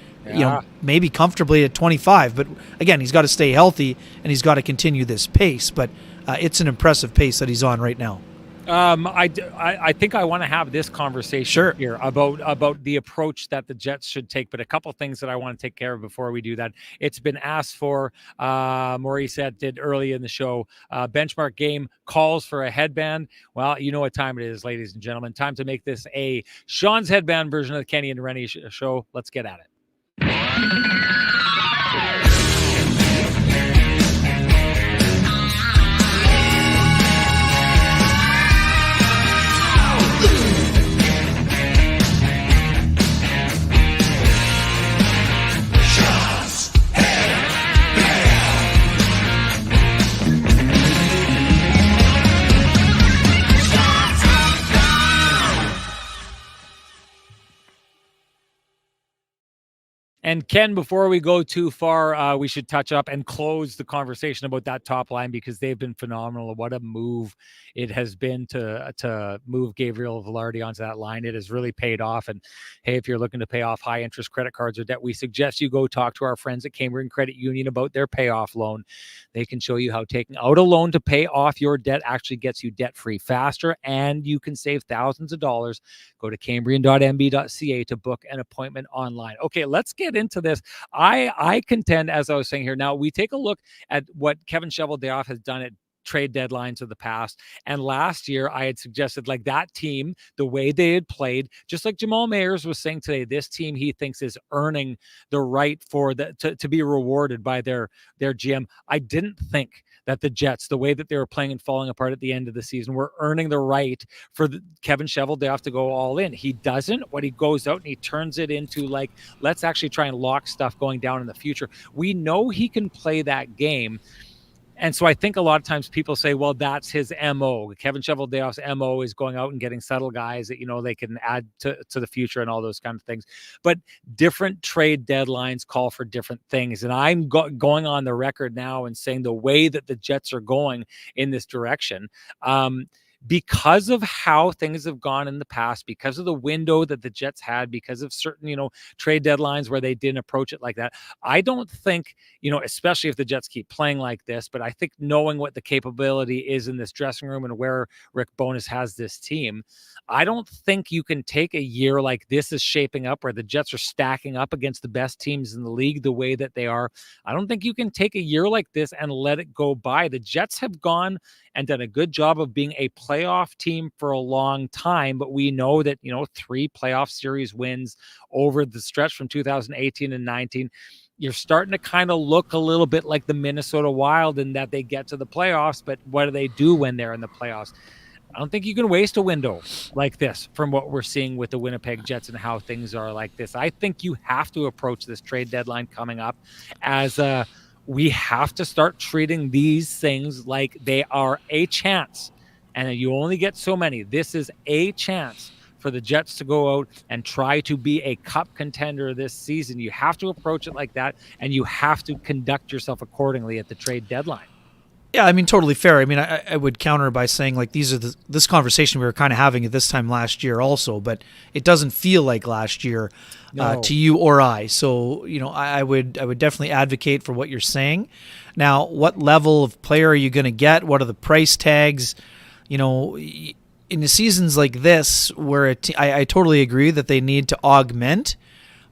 maybe comfortably at 25. But again, he's got to stay healthy and he's got to continue this pace. But it's an impressive pace that he's on right now. I think I want to have this conversation here about the approach that the Jets should take, but a couple things that I want to take care of before we do that. It's been asked for, Maurice did early in the show, benchmark game calls for a headband. Well, you know what time it is, ladies and gentlemen. Time to make this a Sean's headband version of the Kenny and Renny show. Let's get at it. And Ken, before we go too far, we should touch up and close the conversation about that top line because they've been phenomenal. What a move it has been to move Gabriel Vilardi onto that line. It has really paid off. And hey, if you're looking to pay off high interest credit cards or debt, we suggest you go talk to our friends at Cambrian Credit Union about their payoff loan. They can show you how taking out a loan to pay off your debt actually gets you debt free faster, and you can save thousands of dollars. Go to cambrian.mb.ca to book an appointment online. Okay, let's get into this. I contend, as I was saying here, now we take a look at what Kevin Cheveldayoff has done at trade deadlines of the past. And last year I had suggested like that team, the way they had played, just like Jamal Mayers was saying today, this team he thinks is earning the right for to be rewarded by their GM. I didn't think that the Jets, the way that they were playing and falling apart at the end of the season, were earning the right for Kevin Cheveldayoff to go all in. He doesn't. What he goes out and he turns it into like, let's actually try and lock stuff going down in the future. We know he can play that game. And so I think a lot of times people say, well, that's his MO. Kevin Cheveldayoff's MO is going out and getting settle guys that, they can add to the future and all those kind of things. But different trade deadlines call for different things. And I'm going on the record now and saying the way that the Jets are going in this direction, because of how things have gone in the past, because of the window that the Jets had, because of certain, trade deadlines where they didn't approach it like that. I don't think, especially if the Jets keep playing like this, but I think knowing what the capability is in this dressing room and where Rick Bowness has this team, I don't think you can take a year like this is shaping up, where the Jets are stacking up against the best teams in the league the way that they are. I don't think you can take a year like this and let it go by. The Jets have gone and done a good job of being a playoff team for a long time, but we know that, 3 playoff series wins over the stretch from 2018 and 19. You're starting to kind of look a little bit like the Minnesota Wild in that they get to the playoffs, but what do they do when they're in the playoffs? I don't think you can waste a window like this from what we're seeing with the Winnipeg Jets and how things are like this. I think you have to approach this trade deadline coming up as we have to start treating these things like they are a chance, and you only get so many. This is a chance for the Jets to go out and try to be a cup contender this season. You have to approach it like that, and you have to conduct yourself accordingly at the trade deadline. Yeah, I mean, totally fair. I mean, I would counter by saying, like, this conversation we were kind of having at this time last year also, but it doesn't feel like last year to you or I. So, I would definitely advocate for what you're saying. Now, what level of player are you going to get? What are the price tags? In the seasons like this, where I totally agree that they need to augment.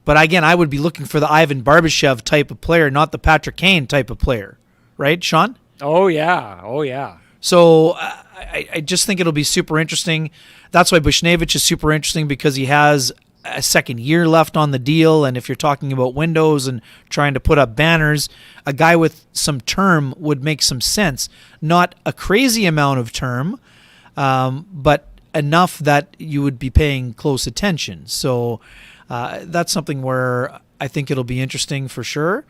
But again, I would be looking for the Ivan Barbashev type of player, not the Patrick Kane type of player. Right, Sean? Oh, yeah. So I just think it'll be super interesting. That's why Bushnevich is super interesting, because he has a second year left on the deal. And if you're talking about windows and trying to put up banners, a guy with some term would make some sense. Not a crazy amount of term, but enough that you would be paying close attention. So that's something where I think it'll be interesting for sure.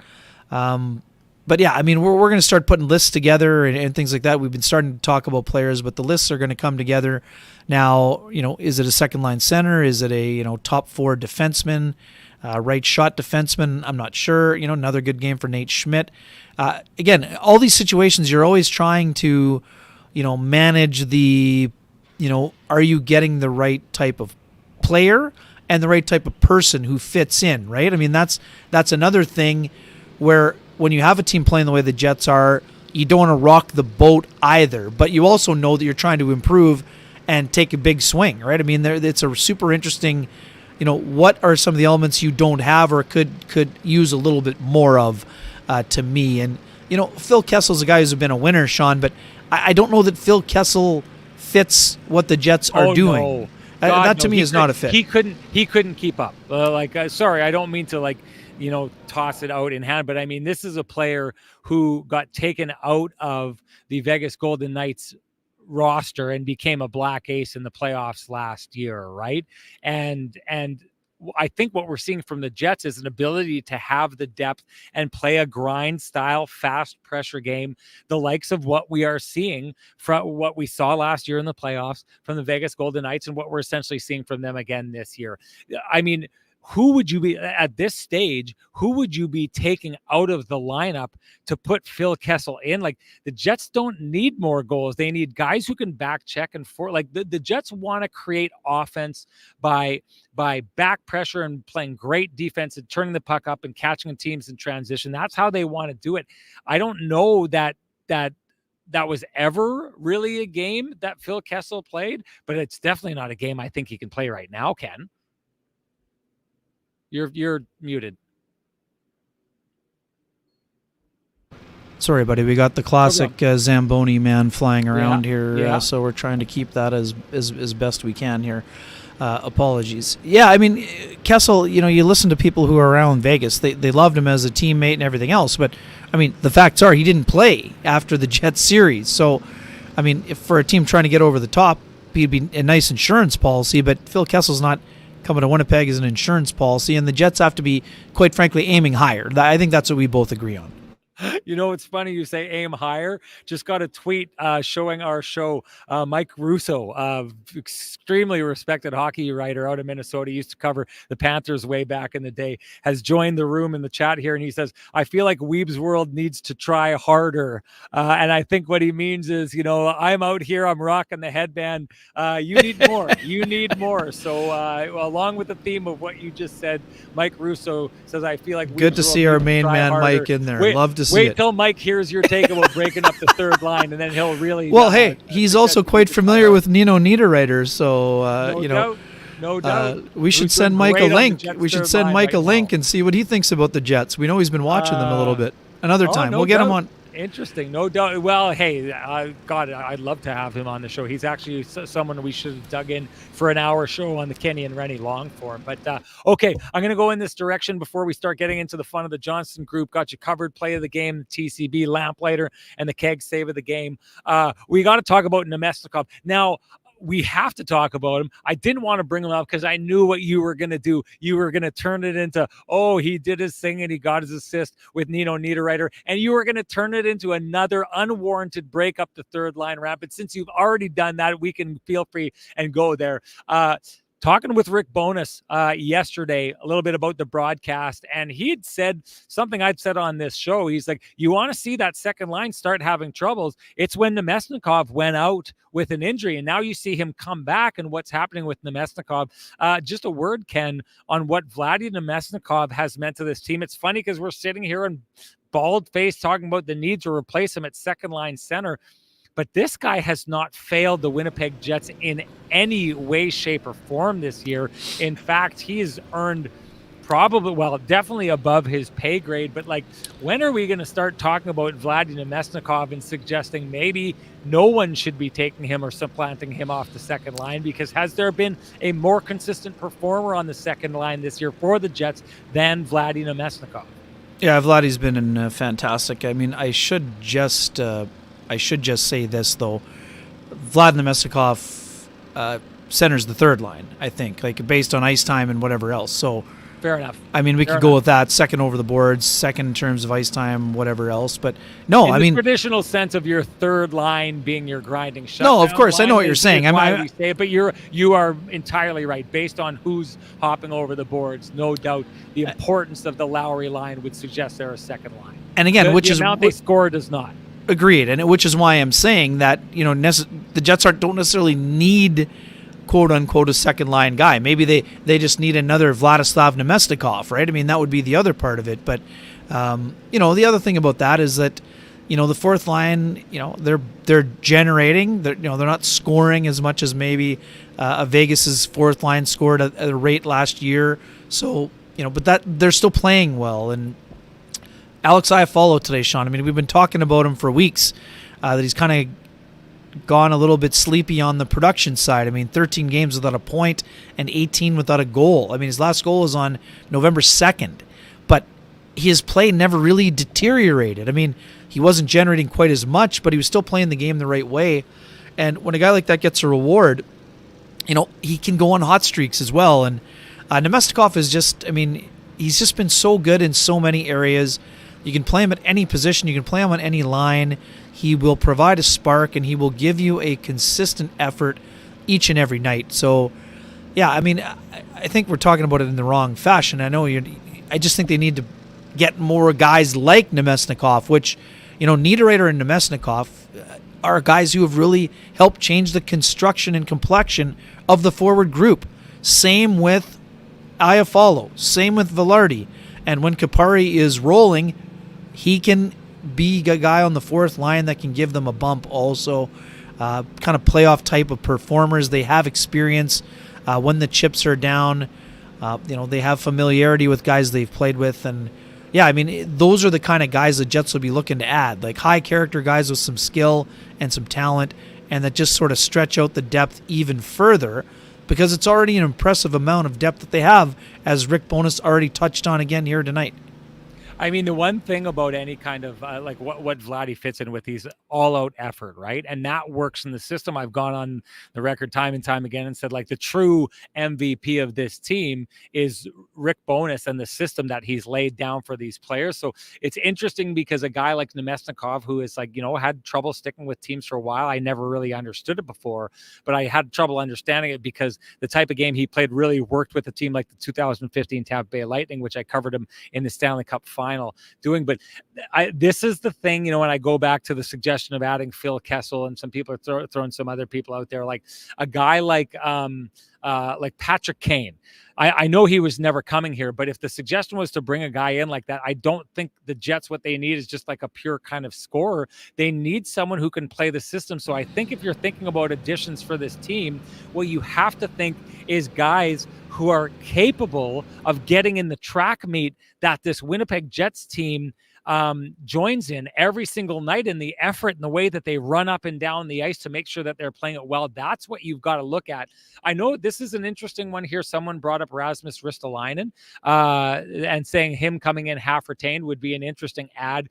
But yeah, I mean, we're going to start putting lists together and things like that. We've been starting to talk about players, but the lists are going to come together. Now, is it a second line center? Is it a, top 4 defenseman, right shot defenseman? I'm not sure. Another good game for Nate Schmidt. Again, all these situations, you're always trying to, manage the, are you getting the right type of player and the right type of person who fits in, right? I mean, that's another thing where, when you have a team playing the way the Jets are, you don't want to rock the boat either, but you also know that you're trying to improve and take a big swing, right? I mean, it's a super interesting, what are some of the elements you don't have or could use a little bit more of to me. And, Phil Kessel's a guy who's been a winner, Sean, but I don't know that Phil Kessel fits what the Jets are doing. No. God, that to me is not a fit. He couldn't keep up. Sorry, I don't mean to toss it out in hand, but I mean, this is a player who got taken out of the Vegas Golden Knights roster and became a black ace in the playoffs last year, right? And I think what we're seeing from the Jets is an ability to have the depth and play a grind style, fast pressure game, the likes of what we are seeing from what we saw last year in the playoffs from the Vegas Golden Knights and what we're essentially seeing from them again this year. I mean, who would you be at this stage? Who would you be taking out of the lineup to put Phil Kessel in? Like, the Jets don't need more goals. They need guys who can back check and forth. Like, the Jets want to create offense by back pressure and playing great defense and turning the puck up and catching teams in transition. That's how they want to do it. I don't know that was ever really a game that Phil Kessel played, but it's definitely not a game I think he can play right now, Ken. You're muted. Sorry, buddy. We got the classic Zamboni man flying around here, so we're trying to keep that as best we can here. Apologies. Yeah, I mean, Kessel, you listen to people who are around Vegas. They loved him as a teammate and everything else, but, I mean, the facts are he didn't play after the Jets series. So, I mean, if for a team trying to get over the top, he'd be a nice insurance policy, but Phil Kessel's not coming to Winnipeg as an insurance policy, and the Jets have to be, quite frankly, aiming higher. I think that's what we both agree on. You know, it's funny you say aim higher. Just got a tweet showing our show. Mike Russo, extremely respected hockey writer out of Minnesota, used to cover the Panthers way back in the day, has joined the room in the chat here. And he says, I feel like Weeb's World needs to try harder. And I think what he means is, you know, I'm out here, I'm rocking the headband. You need more. You need more. So along with the theme of what you just said, Mike Russo says, I feel like good to see our main man Mike in there. Love to see it. Wait till Mike hears your take about breaking up the third line, and then he'll really. Well, hey, he's also quite familiar with Nino Niederreiter, so no doubt. We should send Mike a link. We should send Mike a link and see what he thinks about the Jets. We know he's been watching them a little bit. Another time, we'll get him on. Interesting, no doubt. Well, hey, God, I'd love to have him on the show. He's actually someone we should have dug in for an hour show on the Kenny and Renny long form. But okay, I'm going to go in this direction before we start getting into the fun of the Johnston Group. Got you covered. Play of the game, TCB, Lamplighter, and the Keg save of the game. We got to talk about Nemesnikov now. We have to talk about him. I didn't want to bring him up because I knew what you were going to do. You were going to turn it into, oh, he did his thing and he got his assist with Nino Niederreiter. And you were going to turn it into another unwarranted break up the third line ramp. But since you've already done that, we can feel free and go there. Talking with Rick Bowness yesterday a little bit about the broadcast, and he had said something I'd said on this show. He's like, you want to see that second line start having troubles. It's when Nemesnikov went out with an injury, and now you see him come back and what's happening with Nemesnikov. Just a word, Ken, on what Vladimir Nemesnikov has meant to this team. It's funny because we're sitting here and bald-faced talking about the need to replace him at second line center. But this guy has not failed the Winnipeg Jets in any way, shape, or form this year. In fact, he has earned definitely above his pay grade. But, like, when are we going to start talking about Vladimir Nemesnikov and suggesting maybe no one should be taking him or supplanting him off the second line? Because has there been a more consistent performer on the second line this year for the Jets than Vladimir Nemesnikov? Yeah, Vladdy's been fantastic. I mean, I should just say this, though. Vlad Nemesnikov centers the third line, I think, like based on ice time and whatever else. So fair enough. I mean, we could go with that. Second over the boards, second in terms of ice time, whatever else. But no, I mean, traditional sense of your third line being your grinding shutdown. No, of course, I know what you're saying. But you are entirely right. Based on who's hopping over the boards, no doubt the importance of the Lowry line would suggest they're a second line. And again, the amount they score does not. Agreed, and which is why I'm saying that, you know, the Jets don't necessarily need quote unquote a second line guy. Maybe they just need another Vladislav Nemesnikov, right? I mean, that would be the other part of it. But you know, the other thing about that is that, you know, the fourth line, you know, they're generating, they're not scoring as much as maybe Vegas's fourth line scored at a rate last year. So, you know, but that they're still playing well. And Alex Iafallo today, Sean. I mean, we've been talking about him for weeks, that he's kind of gone a little bit sleepy on the production side. I mean, 13 games without a point and 18 without a goal. I mean, his last goal was on November 2nd, but his play never really deteriorated. I mean, he wasn't generating quite as much, but he was still playing the game the right way. And when a guy like that gets a reward, you know, he can go on hot streaks as well. And Nemesnikov is just, I mean, he's just been so good in so many areas. You can play him at any position. You can play him on any line. He will provide a spark, and he will give you a consistent effort each and every night. So, yeah, I mean, I think we're talking about it in the wrong fashion. I just think they need to get more guys like Nemesnikov, which, you know, Niederreiter and Nemesnikov are guys who have really helped change the construction and complexion of the forward group. Same with Iafallo. Same with Vilardi. And when Kupari is rolling, he can be a guy on the fourth line that can give them a bump also. Kind of playoff type of performers. They have experience when the chips are down. You know, they have familiarity with guys they've played with. And, yeah, I mean, those are the kind of guys the Jets will be looking to add. Like high-character guys with some skill and some talent, and that just sort of stretch out the depth even further, because it's already an impressive amount of depth that they have, as Rick Bowness already touched on again here tonight. I mean, the one thing about any kind of like what Vladdy fits in with, he's all out effort, right? And that works in the system. I've gone on the record time and time again and said, like, the true MVP of this team is Rick Bowness and the system that he's laid down for these players. So it's interesting because a guy like Nemesnikov, who is like, had trouble sticking with teams for a while, I never really understood it before, but I had trouble understanding it because the type of game he played really worked with a team like the 2015 Tampa Bay Lightning, which I covered him in the Stanley Cup final doing. But this is the thing, when I go back to the suggestion of adding Phil Kessel, and some people are throwing some other people out there, like a guy like Patrick Kane. I know he was never coming here, but if the suggestion was to bring a guy in like that, I don't think the Jets, what they need is just like a pure kind of scorer. They need someone who can play the system. So I think if you're thinking about additions for this team, what you have to think is guys who are capable of getting in the track meet that this Winnipeg Jets team joins in every single night, in the effort and the way that they run up and down the ice to make sure that they're playing it well. That's what you've got to look at. I know this is an interesting one here. Someone brought up Rasmus Ristolainen and saying him coming in half retained would be an interesting add.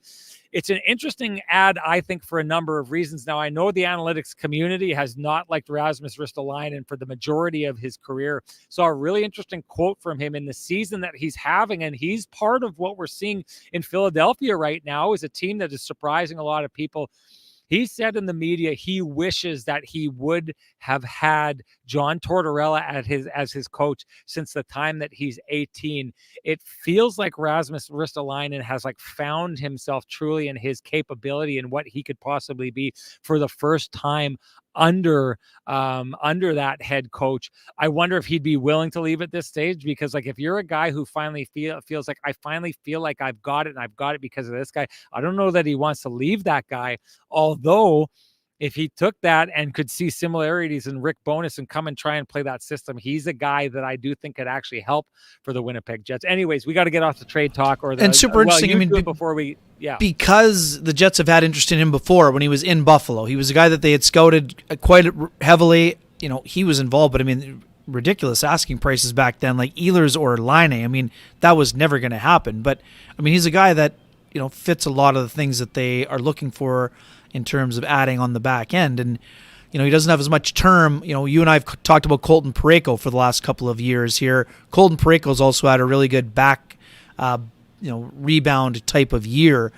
It's an interesting ad, I think, for a number of reasons. Now, I know the analytics community has not liked Rasmus Ristolainen for the majority of his career. Saw a really interesting quote from him in the season that he's having, and he's part of what we're seeing in Philadelphia right now, is a team that is surprising a lot of people. He said in the media he wishes that he would have had John Tortorella as his coach since the time that he's 18. It feels like Rasmus Ristolainen has found himself truly in his capability and what he could possibly be for the first time under that head coach. I wonder if he'd be willing to leave at this stage, because if you're a guy who finally feels like I finally feel like I've got it, and I've got it because of this guy, I don't know that he wants to leave that guy. Although if he took that and could see similarities in Rick Bowness and come and try and play that system, he's a guy that I do think could actually help for the Winnipeg Jets. Anyways, we got to get off the trade talk. And super interesting. Before we, because the Jets have had interest in him before when he was in Buffalo. He was a guy that they had scouted quite heavily. He was involved, but ridiculous asking prices back then, like Ehlers or Laine. That was never going to happen. But he's a guy that fits a lot of the things that they are looking for in terms of adding on the back end. And, he doesn't have as much term. You and I have talked about Colton Parayko for the last couple of years here. Colton Parayko's also had a really good back, rebound type of year.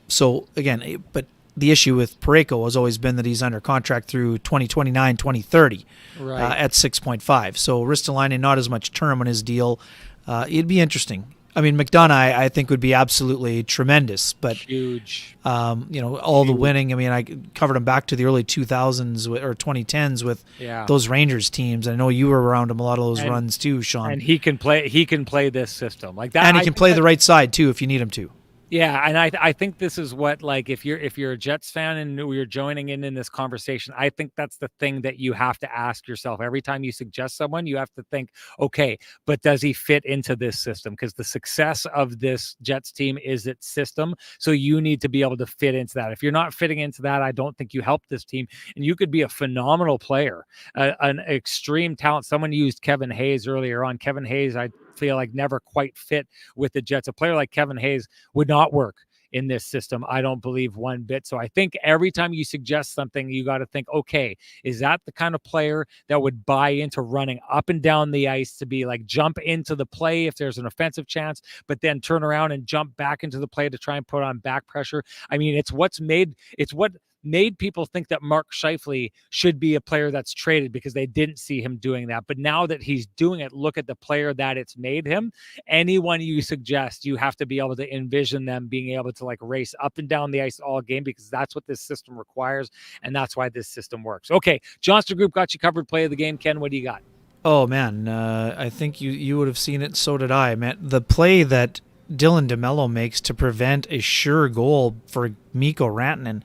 So again, but the issue with Parayko has always been that he's under contract through 2029, 2030 at 6.5. So Ristolainen, not as much term on his deal. It'd be interesting. McDonough, I think, would be absolutely tremendous, but huge. All the winning. I covered him back to the early 2000s or 2010s with those Rangers teams. I know you were around him a lot of those runs too, Sean. And he can play this system like that, and he can play the right side too if you need him to. Yeah, and I think this is what, if you're a Jets fan and you're joining in this conversation, I think that's the thing that you have to ask yourself every time you suggest someone. You have to think, okay, but does he fit into this system? Because the success of this Jets team is its system, so you need to be able to fit into that. If you're not fitting into that, I don't think you help this team. And you could be a phenomenal player, an extreme talent. Someone used Kevin Hayes earlier on. Kevin Hayes, I feel like never quite fit with the Jets. A player like Kevin Hayes would not work in this system, I don't believe one bit. So I think every time you suggest something, you got to think, okay, is that the kind of player that would buy into running up and down the ice to be jump into the play if there's an offensive chance, but then turn around and jump back into the play to try and put on back pressure? It's what made people think that Mark Scheifele should be a player that's traded, because they didn't see him doing that. But now that he's doing it, look at the player that it's made him. Anyone you suggest, you have to be able to envision them being able to race up and down the ice all game, because that's what this system requires, and that's why this system works. Okay, Johnston Group got you covered. Play of the game. Ken, what do you got? Oh man, I think you would have seen it. So did I, man. The play that Dylan DeMello makes to prevent a sure goal for Mikko Rantanen.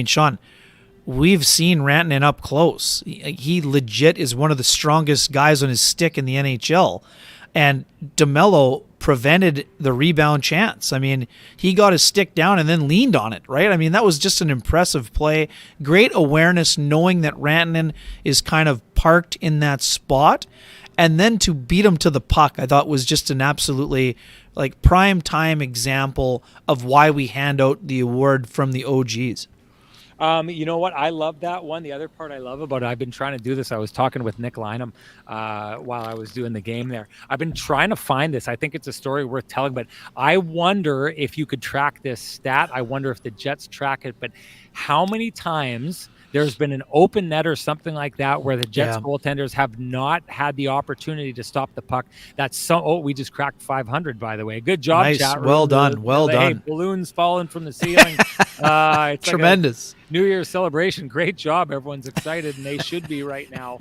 Sean, we've seen Rantanen up close. He legit is one of the strongest guys on his stick in the NHL. And DeMello prevented the rebound chance. He got his stick down and then leaned on it, right? That was just an impressive play. Great awareness, knowing that Rantanen is kind of parked in that spot. And then to beat him to the puck, I thought was just an absolutely like prime time example of why we hand out the award from the OGs. You know what? I love that one. The other part I love about it, I've been trying to do this. I was talking with Nick Lynham while I was doing the game there. I've been trying to find this. I think it's a story worth telling, but I wonder if you could track this stat. I wonder if the Jets track it, but how many times there's been an open net or something like that where the Jets goaltenders have not had the opportunity to stop the puck. That's so. Oh, we just cracked 500, by the way. Good job, nice. chat room. Well done. Well done. Hey, balloons falling from the ceiling. It's tremendous. Like New Year's celebration. Great job. Everyone's excited, and they should be right now.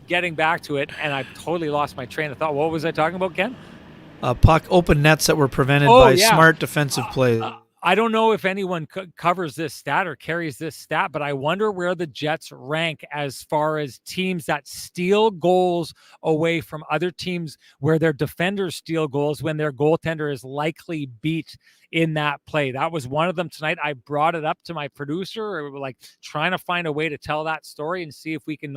Getting back to it, and I've totally lost my train of thought. What was I talking about, Ken? Puck open nets that were prevented by smart defensive plays. I don't know if anyone covers this stat or carries this stat, but I wonder where the Jets rank as far as teams that steal goals away from other teams where their defenders steal goals when their goaltender is likely beat in that play. That was one of them tonight. I brought it up to my producer, like trying to find a way to tell that story and see if we can,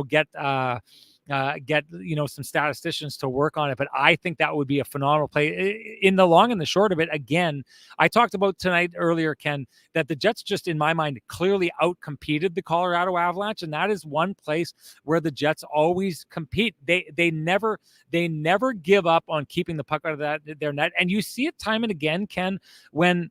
get some statisticians to work on it. But I think that would be a phenomenal play. In the long and the short of it, again, I talked about tonight earlier, Ken, that the Jets just, in my mind, clearly outcompeted the Colorado Avalanche, and that is one place where the Jets always compete. They never give up on keeping the puck out of their net, and you see it time and again, Ken, when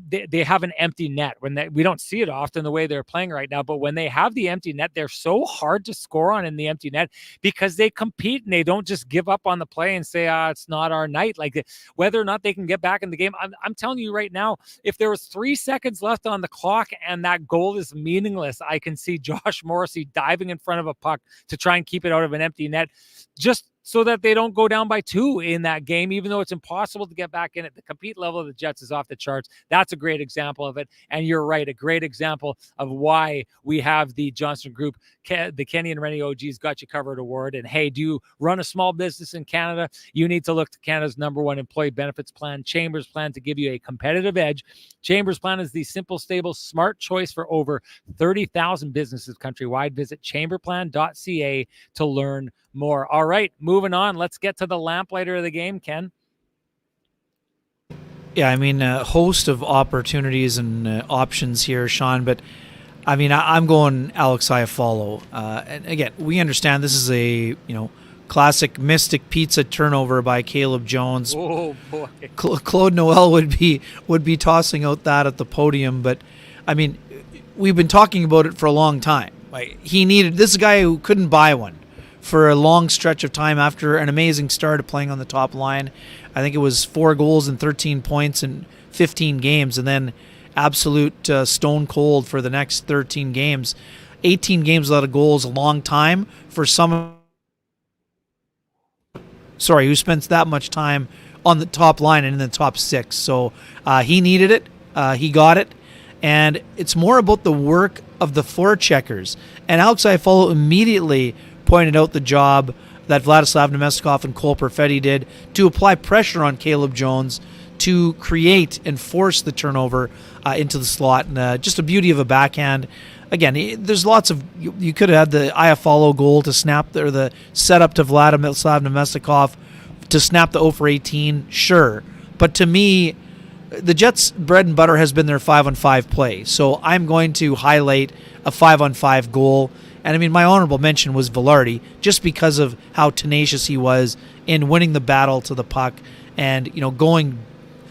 they have an empty net, we don't see it often the way they're playing right now, but when they have the empty net, they're so hard to score on in the empty net because they compete and they don't just give up on the play and say, it's not our night. Like whether or not they can get back in the game. I'm telling you right now, if there was 3 seconds left on the clock and that goal is meaningless, I can see Josh Morrissey diving in front of a puck to try and keep it out of an empty net, just so that they don't go down by 2 in that game, even though it's impossible to get back in it. The compete level of the Jets is off the charts. That's a great example of it. And you're right, a great example of why we have the Johnston Group, the Kenny and Renny OG's Got You Covered Award. And hey, do you run a small business in Canada? You need to look to Canada's #1 employee benefits plan, Chambers Plan, to give you a competitive edge. Chambers Plan is the simple, stable, smart choice for over 30,000 businesses countrywide. Visit chamberplan.ca to learn more. All right, moving on. Let's get to the lamplighter of the game, Ken. Yeah, I mean, a host of opportunities and options here, Sean, but I mean, I'm going Alex Iafallo. And again, we understand this is a, classic Mystic Pizza turnover by Caleb Jones. Oh boy. Claude Noel would be tossing out that at the podium, but I mean, we've been talking about it for a long time. Like, this is a guy who couldn't buy one for a long stretch of time after an amazing start of playing on the top line. I think it was 4 goals and 13 points in 15 games, and then absolute stone cold for the next 13 games. 18 games without a goal is a long time for someone who spends that much time on the top line and in the top 6. So he needed it. He got it. And it's more about the work of the forecheckers. And Alex Iafallo immediately pointed out the job that Vladislav Nemestikov and Cole Perfetti did to apply pressure on Caleb Jones to create and force the turnover into the slot. And just a beauty of a backhand. Again, there's lots of... You could have had the Iafallo goal to snap, or the setup to Vladislav Nemestikov to snap the 0-for-18, sure. But to me, the Jets' bread and butter has been their 5-on-5 play. So I'm going to highlight a 5-on-5 goal. And I mean, my honorable mention was Vilardi, just because of how tenacious he was in winning the battle to the puck and, going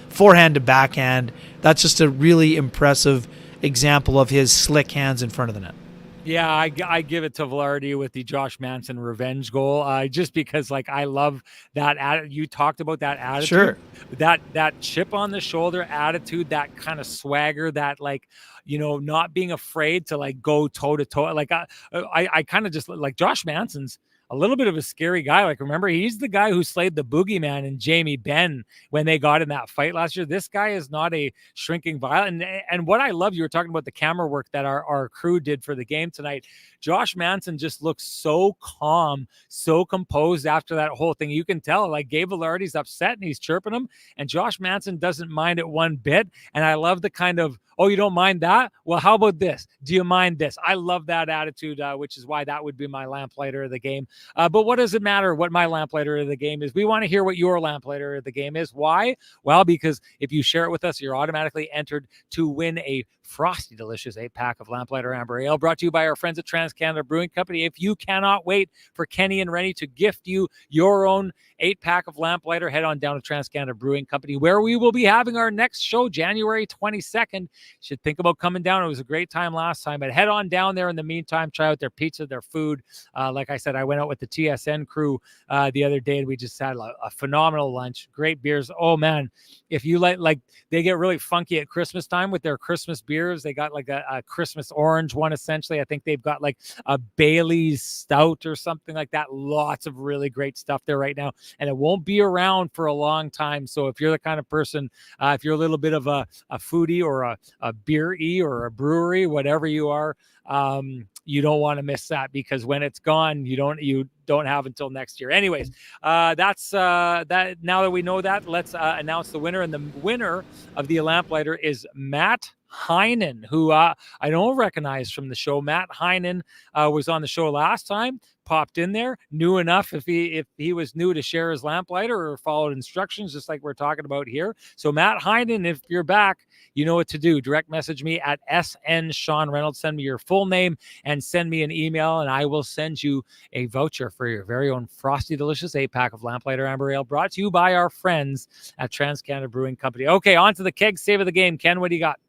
forehand to backhand. That's just a really impressive example of his slick hands in front of the net. Yeah, I give it to Vilardi with the Josh Manson revenge goal, just because, I love that. You talked about that attitude. Sure. That chip on the shoulder attitude, that kind of swagger, that, not being afraid to, go toe-to-toe. I kind of just, Josh Manson's a little bit of a scary guy. Remember, he's the guy who slayed the boogeyman and Jamie Benn when they got in that fight last year. This guy is not a shrinking violet. And what I love, you were talking about the camera work that our crew did for the game tonight. Josh Manson just looks so calm, so composed after that whole thing. You can tell, Gabe Vilardi's upset and he's chirping him, and Josh Manson doesn't mind it one bit. And I love the kind of, oh, you don't mind that? Well, how about this? Do you mind this? I love that attitude, which is why that would be my lamplighter of the game. But what does it matter what my lamplighter of the game is? We want to hear what your lamplighter of the game is. Why? Well, because if you share it with us, you're automatically entered to win a frosty, delicious 8-pack of Lamplighter Amber Ale, brought to you by our friends at Trans-Canada Brewing Company. If you cannot wait for Kenny and Renny to gift you your own 8-pack of Lamplighter, head on down to Trans-Canada Brewing Company, where we will be having our next show, January 22nd. You should think about coming down. It was a great time last time, but head on down there in the meantime. Try out their pizza, their food. Like I said, I went out with the TSN crew the other day, and we just had a phenomenal lunch. Great beers. Oh, man. If you like they get really funky at Christmas time with their Christmas beers. They got like a Christmas orange one, essentially. I think they've got like a Bailey's Stout or something like that. Lots of really great stuff there right now, and it won't be around for a long time. So if you're the kind of person, if you're a little bit of a foodie or a beer-y or a brewery, whatever you are, you don't want to miss that, because when it's gone, you don't have until next year. Anyways, that's that. Now that we know that, let's announce the winner. And the winner of the Lamplighter is Matt Heinen, who I don't recognize from the show. Matt Heinen was on the show last time, popped in there, knew enough if he was new to share his lamplighter or followed instructions, just like we're talking about here. So Matt Heinen, if you're back, you know what to do. Direct message me at SN Sean Reynolds. Send me your full name and send me an email, and I will send you a voucher for your very own frosty, delicious 8-pack of Lamplighter Amber Ale, brought to you by our friends at Trans-Canada Brewing Company. Okay, on to the keg save of the game. Ken, what do you got?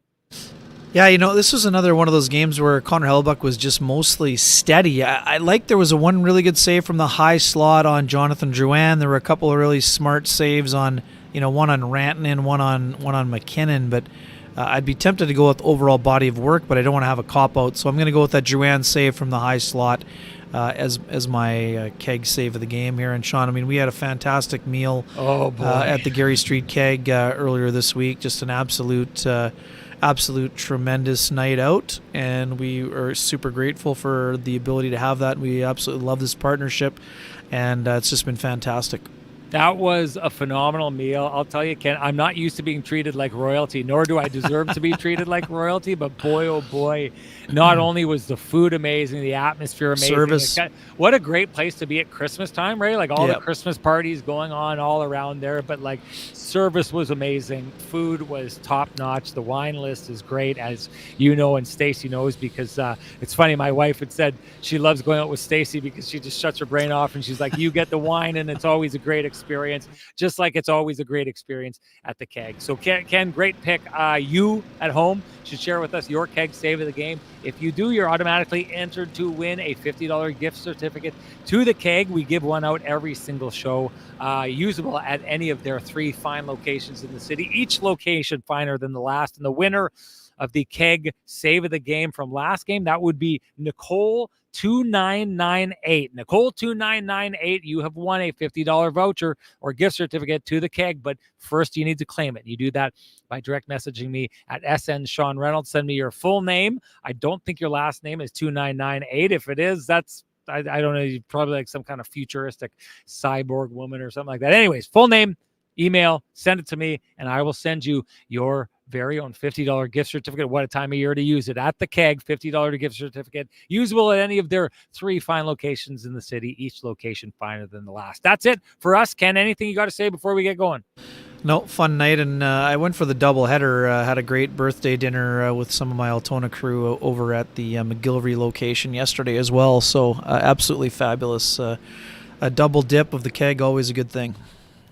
Yeah, this was another one of those games where Connor Hellebuck was just mostly steady. I like there was one really good save from the high slot on Jonathan Drouin. There were a couple of really smart saves on, one on Rantanen, one on McKinnon, but I'd be tempted to go with overall body of work, but I don't want to have a cop-out, so I'm going to go with that Drouin save from the high slot as my keg save of the game here. And Sean, we had a fantastic meal at the Gary Street Keg earlier this week. Just an absolute tremendous night out, and we are super grateful for the ability to have that. We absolutely love this partnership, and it's just been fantastic. That was a phenomenal meal. I'll tell you, Ken, I'm not used to being treated like royalty, nor do I deserve to be treated like royalty, but boy, oh boy, not only was the food amazing, the atmosphere amazing. Service. What a great place to be at Christmas time, right? Like all the Christmas parties going on all around there, but like service was amazing. Food was top notch. The wine list is great, as you know, and Stacy knows, because it's funny. My wife had said she loves going out with Stacy because she just shuts her brain off, and she's like, you get the wine, and it's always a great experience, just like it's always a great experience at the keg. So Ken, great pick. You at home should share with us your keg save of the game. If you do, you're automatically entered to win a $50 gift certificate to the keg. We give one out every single show, usable at any of their 3 fine locations in the city, each location finer than the last. And the winner of the keg save of the game from last game, that would be Nicole 2998. Nicole 2998, you have won a $50 voucher or gift certificate to the keg, but first you need to claim it. You do that by direct messaging me at SN Sean Reynolds. Send me your full name. I don't think your last name is 2998. If it is, that's I don't know, you're probably like some kind of futuristic cyborg woman or something like that. Anyways, full name, email, send it to me, and I will send you your very own $50 gift certificate. What a time of year to use it at the keg. $50 gift certificate, usable at any of their 3 fine locations in the city, each location finer than the last. That's it for us. Ken, anything you got to say before we get going? No, fun night, and I went for the doubleheader. Had a great birthday dinner with some of my Altona crew over at the McGillivray location yesterday as well. So absolutely fabulous. A double dip of the keg, always a good thing.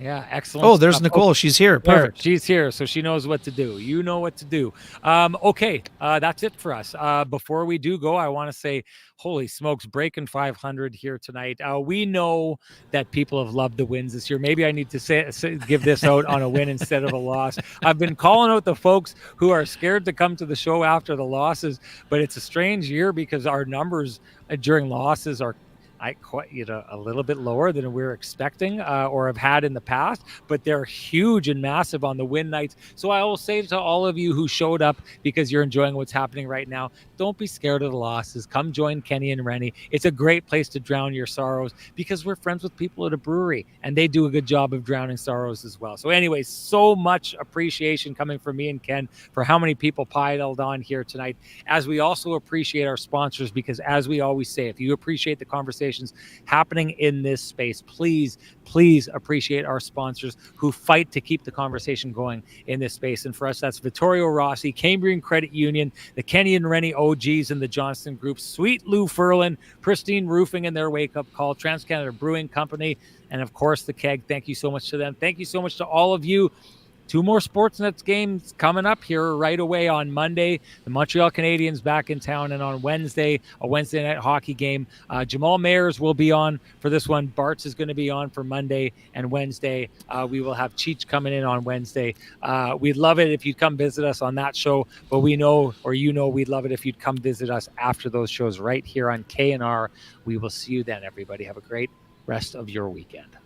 Yeah, excellent. Oh, there's Nicole. She's here. Perfect. She's here, so she knows what to do. You know what to do. Okay, that's it for us. Before we do go, I want to say, holy smokes, breaking 500 here tonight. We know that people have loved the wins this year. Maybe I need to give this out on a win instead of a loss. I've been calling out the folks who are scared to come to the show after the losses, but it's a strange year because our numbers during losses are a little bit lower than we're expecting or have had in the past, but they're huge and massive on the win nights. So I will say to all of you who showed up because you're enjoying what's happening right now, don't be scared of the losses. Come join Kenny and Renny. It's a great place to drown your sorrows because we're friends with people at a brewery and they do a good job of drowning sorrows as well. So anyways, so much appreciation coming from me and Ken for how many people piled on here tonight, as we also appreciate our sponsors, because as we always say, if you appreciate the conversation conversations happening in this space. Please appreciate our sponsors who fight to keep the conversation going in this space. And for us, that's Vittorio Rossi, Cambrian Credit Union, the Kenny and Renny OGs and the Johnston Group, Sweet Lou Furlan, Pristine Roofing and their wake-up call, TransCanada Brewing Company, and of course the Keg. Thank you so much to them. Thank you so much to all of you. 2 more Sportsnet games coming up here right away on Monday. The Montreal Canadiens back in town, and on Wednesday, a Wednesday night hockey game. Jamal Mayers will be on for this one. Bartz is going to be on for Monday and Wednesday. We will have Cheech coming in on Wednesday. We'd love it if you'd come visit us on that show, but we know, or we'd love it if you'd come visit us after those shows right here on KNR. We will see you then, everybody. Have a great rest of your weekend.